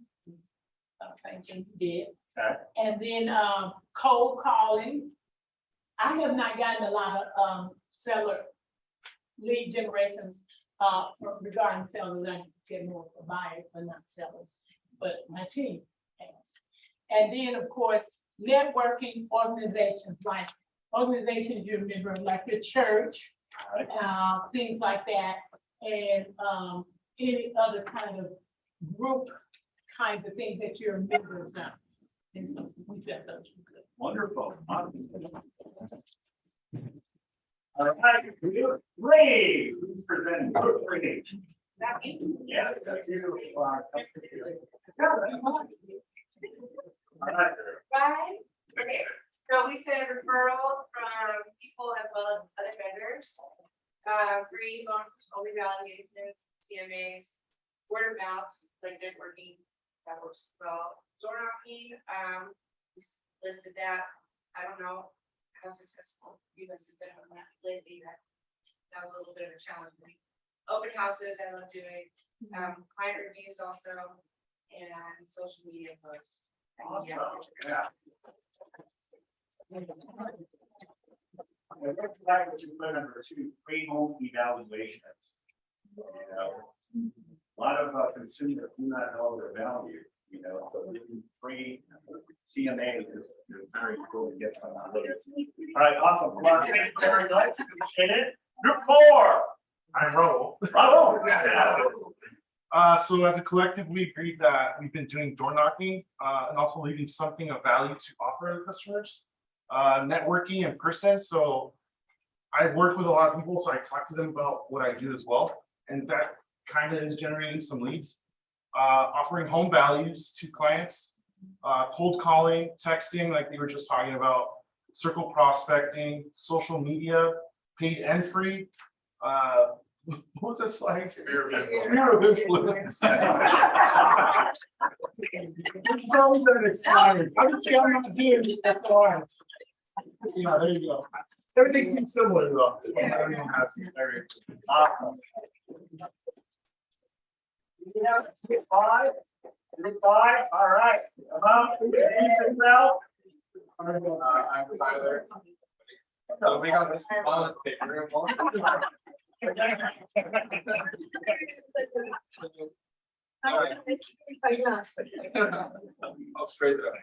Same thing you did. Okay. And then cold calling. I have not gotten a lot of seller lead generations regarding sellers. I get more for buyers, but not sellers. But my team has. And then, of course, networking organizations, like organizations you remember, like your church, things like that, and any other kind of group kinds of things that you're members of. And so we said those were good. Wonderful. All right, group three, who's presenting? Group three. Yeah, that's you. All right. Right? Okay, so we said referrals from people as well as other vendors. Free bonus, only validations, CMAs, word of mouth, like networking, that works well. Door knocking, we listed that. I don't know how successful you guys have been on that lately. That was a little bit of a challenge for me. Open houses, I love doing, client reviews also, and social media posts. Awesome. Yeah. Let's back to number two, pre-home evaluations. You know, a lot of consumers do not know their value, you know, so free CMA is very cool to get from that. All right, awesome. Well, thank you very much. Appreciate it. Group four. I'm Raul. Bravo. So as a collective, we agreed that we've been doing door knocking, and also leaving something of value to offer to customers. Networking in person, so I work with a lot of people, so I talk to them about what I do as well, and that kind of is generating some leads. Offering home values to clients, cold calling, texting, like they were just talking about, circle prospecting, social media, paid and free. What was this slide? Sphere of influence. Probably been expired. I would say I'm not doing it, that's all right. Yeah, there you go. Everything seems similar though. Everyone has very Awesome. Yeah, group five, all right. Introduce yourself. I'm Tyler. So we got this on the room. I'll straight it up.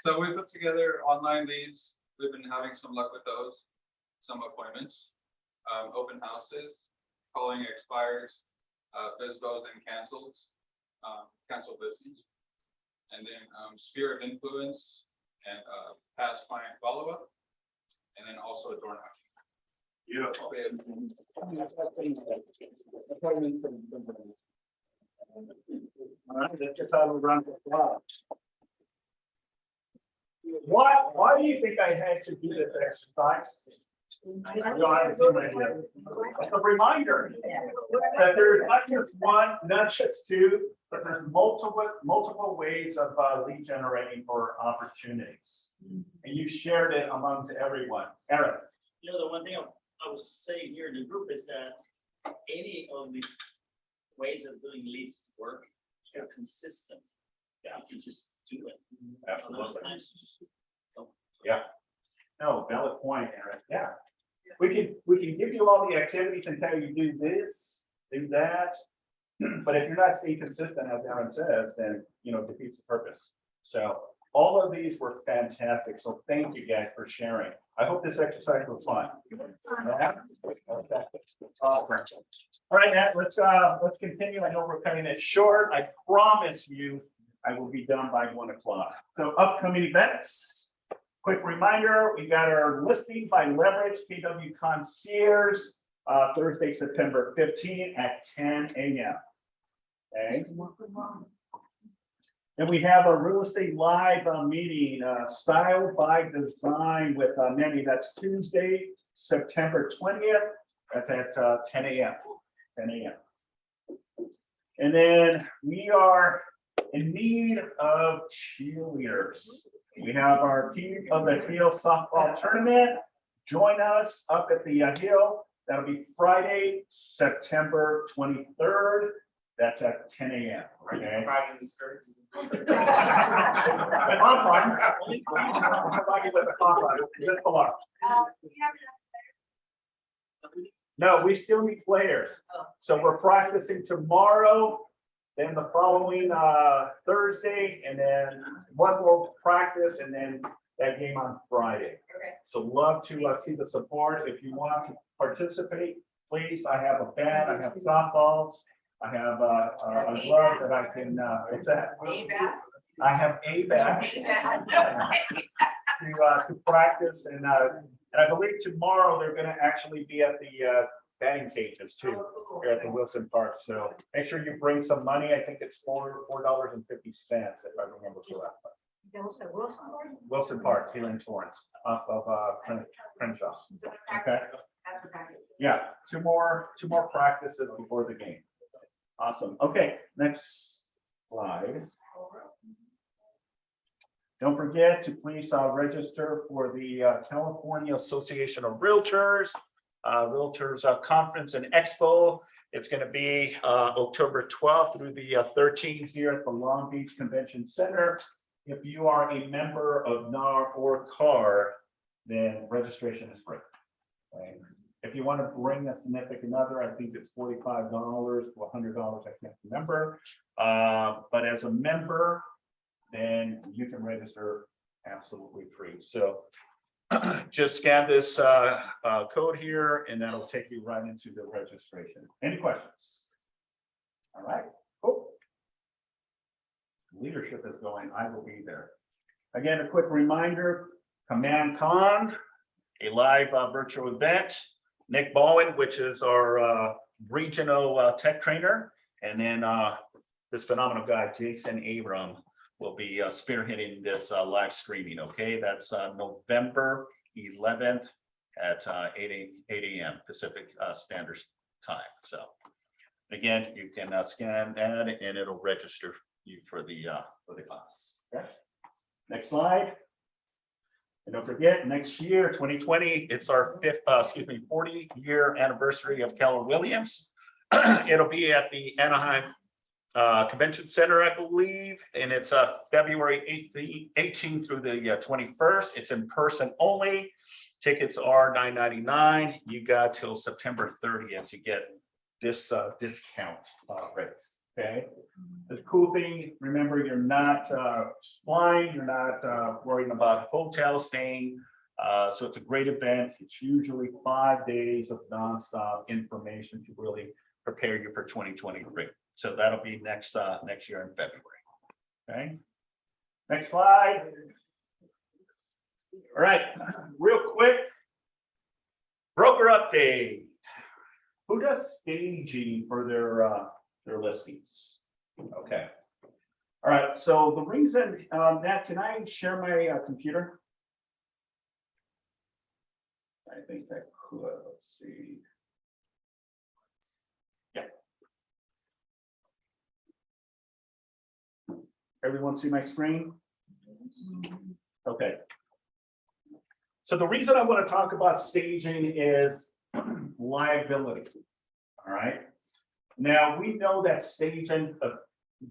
So we put together online leads. We've been having some luck with those, some appointments, open houses, calling expires, VISBOs and cancels, cancel listings. And then sphere of influence and past client follow-up. And then also door knocking. Beautiful. All right, that's just how we run the club. Why do you think I had to do this exercise? You don't have to see my idea. Like a reminder that there's not just one, not just two, but there's multiple ways of lead generating for opportunities. And you shared it amongst everyone. Eric. You know, the one thing I was saying here in the group is that any of these ways of doing leads work, they're consistent. Yeah, you just do it. Absolutely. Sometimes you just don't. Yeah. No, valid point, Eric. Yeah. we can give you all the activities and tell you do this, do that. But if you're not staying consistent, as Aaron says, then, you know, defeats the purpose. So all of these were fantastic. So thank you guys for sharing. I hope this exercise was fun. Yeah? Okay. All right, Nat, let's continue. I know we're cutting it short. I promise you, I will be done by 1 o'clock. So upcoming events. Quick reminder, we got our listing by Leverage KW Concierge, Thursday, September 15 at 10 a.m. Okay. And we have a real estate live meeting, Style by Design with Mandy. That's Tuesday, September 20th. That's at 10 a.m. 10 a.m. And then we are in need of cheerleaders. We have our King of the Hill softball tournament. Join us up at the Hill. That'll be Friday, September 23rd. That's at 10 a.m. Okay. No, we still need players. So we're practicing tomorrow, then the following Thursday, and then one more practice, and then that game on Friday. Okay. So love to see the support. If you want to participate, please. I have a bat, I have softballs, I have a glove that I can. What's that? I have a bat to practice, and I believe tomorrow they're going to actually be at the batting cages too, here at the Wilson Park. So make sure you bring some money. I think it's $4.50 if I remember correctly. Wilson Park here in Torrance, off of Crenshaw. Okay. Yeah, two more practices before the game. Awesome. Okay, next slide. Don't forget to please register for the California Association of Realtors Conference and Expo. It's going to be October 12th through the 13th here at the Long Beach Convention Center. If you are a member of NAR or CAR, then registration is free. Okay. If you want to bring a significant other, I think it's $45 to $100. I can't remember. But as a member, then you can register absolutely free. So just scan this code here, and that'll take you right into the registration. Any questions? All right, cool. Leadership is going. I will be there. Again, a quick reminder, Command Con, a live virtual event. Nick Bowen, which is our regional tech trainer, and then this phenomenal guy, Jason Abram, will be spearheading this live streaming. Okay, that's November 11th at 8 a.m. Pacific Standard Time. So again, you can scan that, and it'll register you for the class. Okay. Next slide. And don't forget, next year, 2020, it's our 40-year anniversary of Keller Williams. It'll be at the Anaheim Convention Center, I believe, and it's February 18th through the 21st. It's in person only. Tickets are $9.99. You got till September 30th to get this discount rates. Okay. The cool thing, remember, you're not flying, you're not worrying about hotel staying. So it's a great event. It's usually 5 days of nonstop information to really prepare you for 2023. So that'll be next year in February. Okay. Next slide. All right, real quick. Broker update. Who does staging for their listings? Okay. All right, so the reason that, can I share my computer? I think I could. Let's see. Yeah. Everyone see my screen? Okay. So the reason I want to talk about staging is liability. All right. Now, we know that staging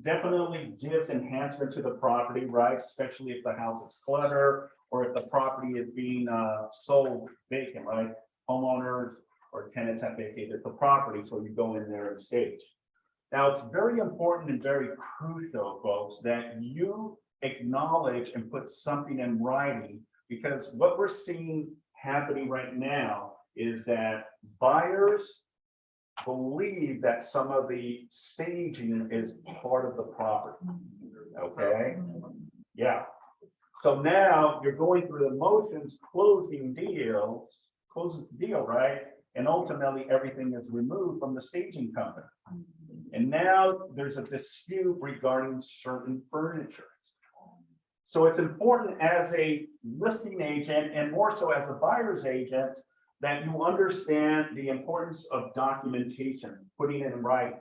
definitely gives enhancement to the property, right? Especially if the house is cluttered or if the property is being sold vacant, right? homeowners or tenants have vacated the property, so you go in there and stage. Now, it's very important and very crucial, folks, that you acknowledge and put something in writing, because what we're seeing happening right now is that buyers believe that some of the staging is part of the property. Okay, yeah. So now you're going through the motions, closing the deal, right? And ultimately, everything is removed from the staging company. And now there's a dispute regarding certain furniture. So it's important as a listing agent and more so as a buyer's agent that you understand the importance of documentation, putting it in writing.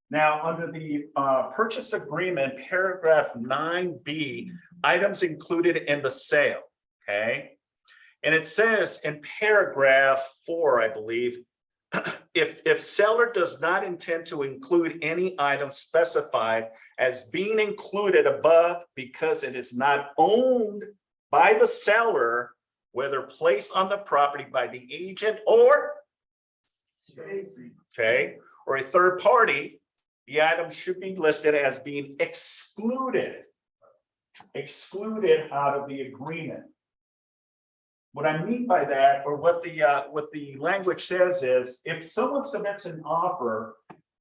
Now, under the purchase agreement, paragraph 9B, items included in the sale, okay? And it says in paragraph 4, I believe, if seller does not intend to include any item specified as being included above because it is not owned by the seller, whether placed on the property by the agent or, okay, or a third party, the item should be listed as being excluded out of the agreement. What I mean by that, or what the language says is, if someone submits an offer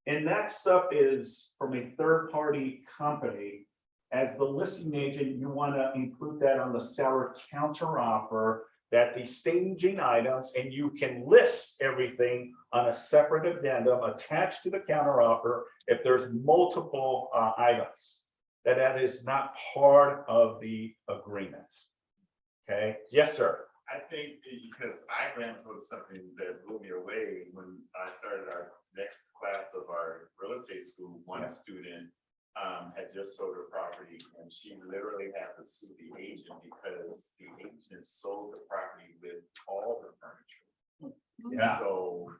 and that stuff is from a third-party company, as the listing agent, you want to include that on the seller counter offer, that the staging items, and you can list everything on a separate addendum attached to the counter offer if there's multiple items, that is not part of the agreement. Okay, yes, sir. I think because I ran into something that blew me away when I started our next class of our real estate school. One student had just sold her property and she literally had to sue the agent because the agent sold the property with all the furniture. Yeah. So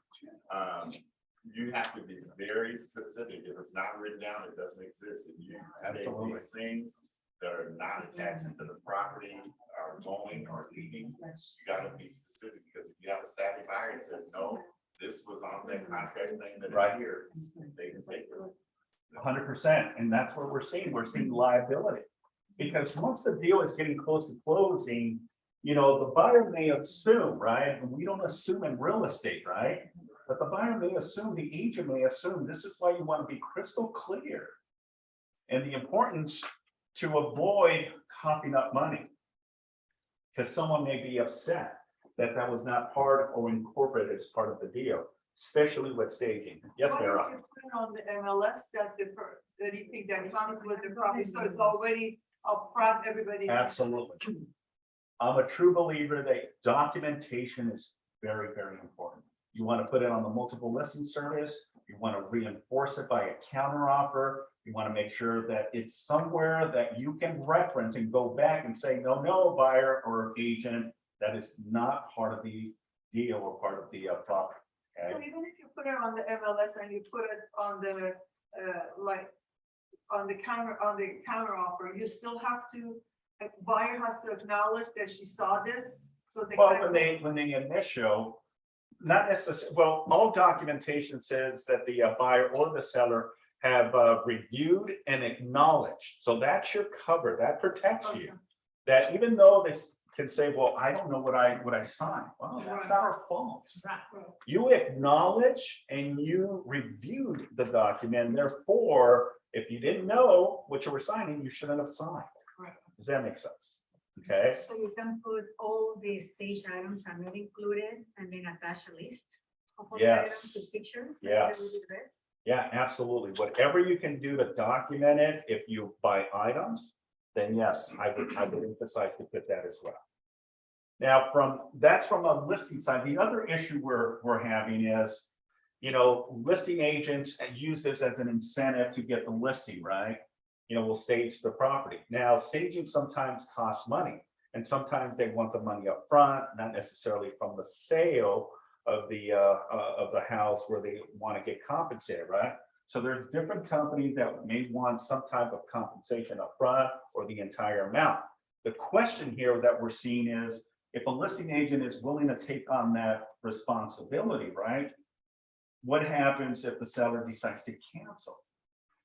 you have to be very specific. If it's not written down, it doesn't exist. If you say Absolutely. these things that are not attached to the property, are going or leaving, you gotta be specific, because if you have a savvy buyer that says, no, this was on that contract thing that is Right. here, they can take it. 100%, and that's what we're seeing. We're seeing liability. Because once the deal is getting close to closing, you know, the buyer may assume, right? And we don't assume in real estate, right? But the buyer may assume, the agent may assume, this is why you want to be crystal clear. And the importance to avoid coughing up money. Because someone may be upset that that was not part or incorporated as part of the deal, especially with staging. Yes, Why don't Vera. you put it on the MLS that anything that comes with the property, so it's already upfront, everybody. Absolutely. I'm a true believer that documentation is very, very important. You want to put it on the multiple listing service. You want to reinforce it by a counter offer. You want to make sure that it's somewhere that you can reference and go back and say, no, buyer or agent, that is not part of the deal or part of the property. So Okay. even if you put it on the MLS and you put it on the, on the counter offer, you still have to, a buyer has to acknowledge that she saw this, so they. Well, when they initial, not necessarily, well, all documentation says that the buyer or the seller have reviewed and acknowledged. So that's your cover, that protects you. That even though they can say, well, I don't know what I signed. Well, that's not our fault. You acknowledge and you reviewed the document. Therefore, if you didn't know what you were signing, you shouldn't have signed. Right. Does that make sense? Okay. So you can put all the stage items are not included and then attach a list of all the Yes. items to picture. like Yes. that we did there. Yeah, absolutely. Whatever you can do to document it, if you buy items, then yes, I would emphasize to put that as well. Now, that's from a listing side. The other issue we're having is, you know, listing agents use this as an incentive to get the listing, right? You know, we'll stage the property. Now, staging sometimes costs money, and sometimes they want the money up front, not necessarily from the sale of the house where they want to get compensated, right? So there's different companies that may want some type of compensation up front or the entire amount. The question here that we're seeing is, if a listing agent is willing to take on that responsibility, right? What happens if the seller decides to cancel?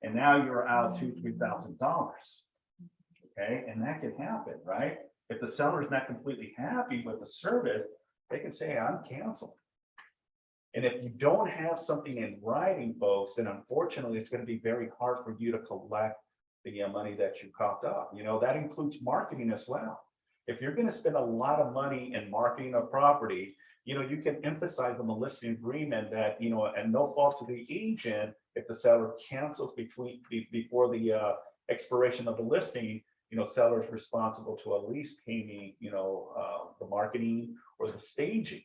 And now you're out $2,000-3,000. Okay, and that can happen, right? If the seller is not completely happy with the service, they can say, I'm canceling. And if you don't have something in writing, folks, then unfortunately, it's going to be very hard for you to collect the money that you coughed up. You know, that includes marketing as well. If you're going to spend a lot of money in marketing a property, you know, you can emphasize on the listing agreement that, you know, and no fault to the agent, if the seller cancels before the expiration of the listing, you know, seller is responsible to at least pay me, you know, the marketing or the staging.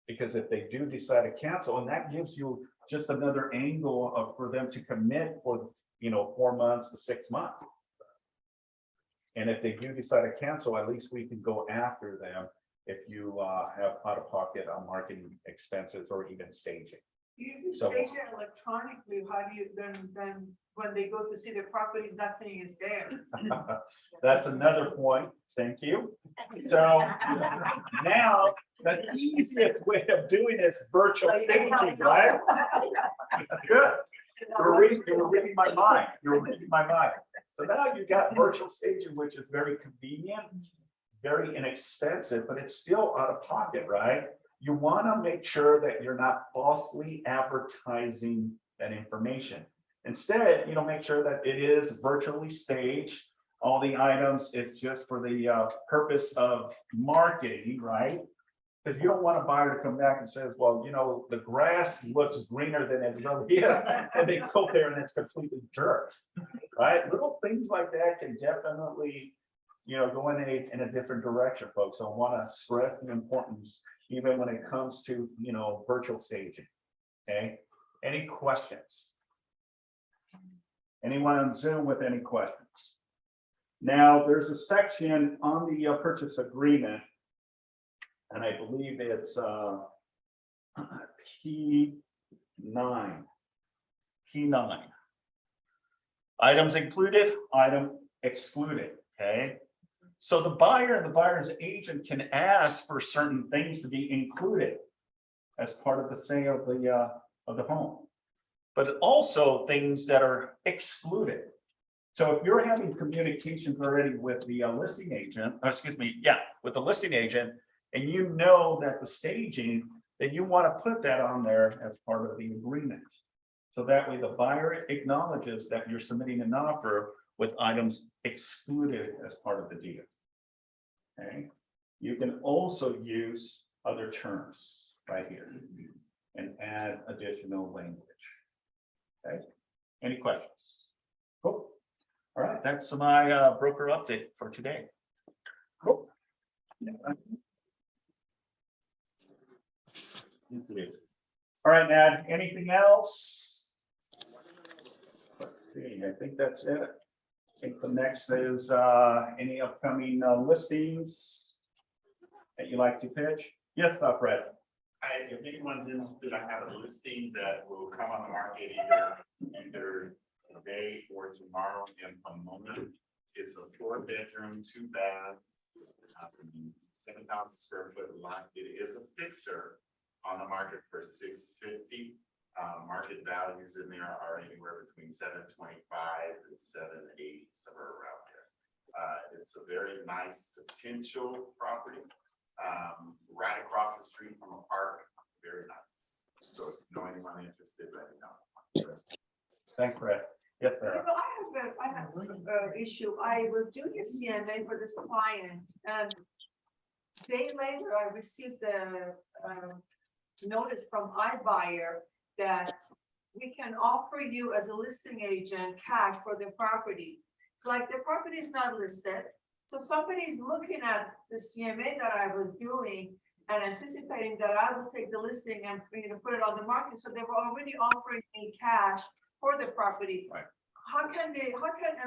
Because if they do decide to cancel, and that gives you just another angle for them to commit for, you know, 4 months to 6 months. And if they do decide to cancel, at least we can go after them if you have out-of-pocket marketing expenses or even staging. You So- stage it electronically, how do you, then when they go to see the property, nothing is there. That's another point. Thank you. So now the easiest way of doing this virtual staging, right? Good. You're reading my mind. You're reading my mind. So now you've got virtual staging, which is very convenient, very inexpensive, but it's still out of pocket, right? You want to make sure that you're not falsely advertising that information. Instead, you know, make sure that it is virtually staged. All the items is just for the purpose of marketing, right? Because you don't want a buyer to come back and says, well, you know, the grass looks greener than it really is, and they go there and it's completely dirt, right? Little things like that can definitely, you know, go in a different direction, folks. So I want to stress the importance, even when it comes to, you know, virtual staging. Okay, any questions? Anyone on Zoom with any questions? Now, there's a section on the purchase agreement, and I believe it's P9. P9. Items included, item excluded, okay? So the buyer and the buyer's agent can ask for certain things to be included as part of the sale of the home, but also things that are excluded. So if you're having communications already with the listing agent, or excuse me, yeah, with the listing agent, and you know that the staging, then you want to put that on there as part of the agreement. So that way the buyer acknowledges that you're submitting an offer with items excluded as part of the deal. Okay, you can also use other terms right here and add additional language. Okay, any questions? Cool. All right, that's my broker update for today. Cool. All right, Nat, anything else? Let's see, I think that's it. I think the next is any upcoming listings that you like to pitch? Yes, Fred. If anyone's interested, I have a listing that will come on the market either today or tomorrow in Pomona. It's a 4-bedroom, 2-bath, 7,000 square foot lot. It is a fixer on the market for $650. Market values in there are anywhere between $725 and $780, somewhere around there. It's a very nice potential property, right across the street from a park. Very nice. So if you know anyone interested, let me know. Thanks, Fred. Yes, sir. I have an issue. I was doing a CMA for this client, and day later, I received the notice from iBuyer that we can offer you as a listing agent cash for the property. It's like the property is not listed. So somebody is looking at the CMA that I was doing and anticipating that I will take the listing and put it on the market. So they were already offering me cash for the property. Right. How can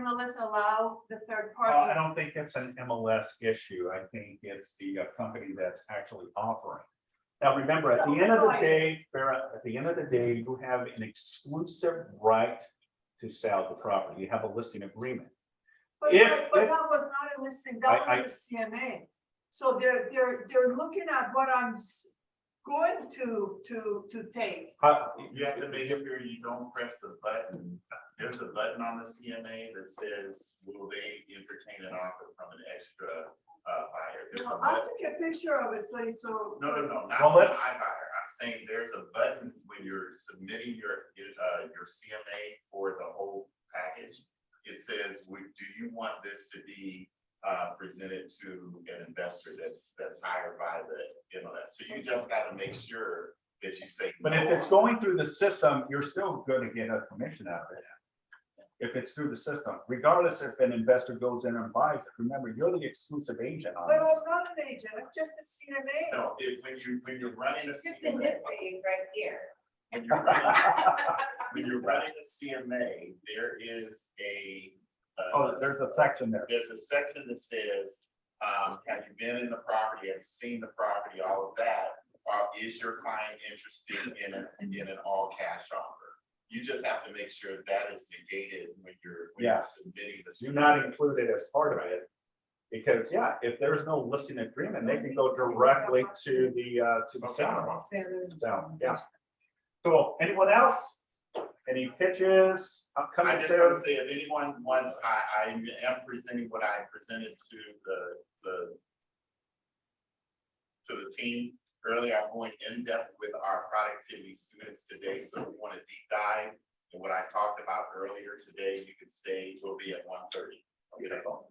MLS allow the third I party? don't think it's an MLS issue. I think it's the company that's actually offering. Now, remember, at the end of the day, Farah, at the end of the day, you have an exclusive right to sell the property. You have a listing agreement. But if- that was not a listing, that was a CMA. So they're looking at what I'm going to take. You have to make sure you don't press the button. There's a button on the CMA that says, will they entertain an offer from an extra buyer? There's a I'll button. take a picture of it, so. No, not Well, from let's- iBuyer. I'm saying there's a button when you're submitting your CMA for the whole package. It says, do you want this to be presented to an investor that's hired by the MLS? So you just gotta make sure that you say. But if no. it's going through the system, you're still gonna get a commission out of it. If it's through the system, regardless if an investor goes in and buys it, remember, you're the exclusive agent on But it. I'm not an agent, I'm just a CMA. No, when you're running a It's just the CMA, nip phase right here. when you're running a CMA, there is Oh, there's a section there. there's a section that says, have you been in the property? Have you seen the property? All of that. Is your client interested in an all cash offer? You just have to make sure that is negated when you're Yeah. submitting the. Do not include it as part of it. Because, yeah, if there's no listing agreement, they can go directly to the seller. So, yeah. Cool. Anyone else? Any pitches, I upcoming just want sales? to say, if anyone wants, I am presenting what I presented to the team earlier. I'm going in depth with our productivity students today, so if you want to deep dive in what I talked about earlier today, you can stay, we'll be at 1:30. I'll get it on.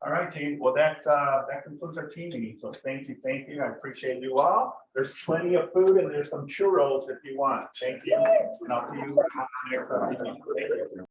All right, team. Well, that concludes our team meeting. So thank you. I appreciate you all. There's plenty of food and there's some churros if you want. Thank you. And I'll see you next time.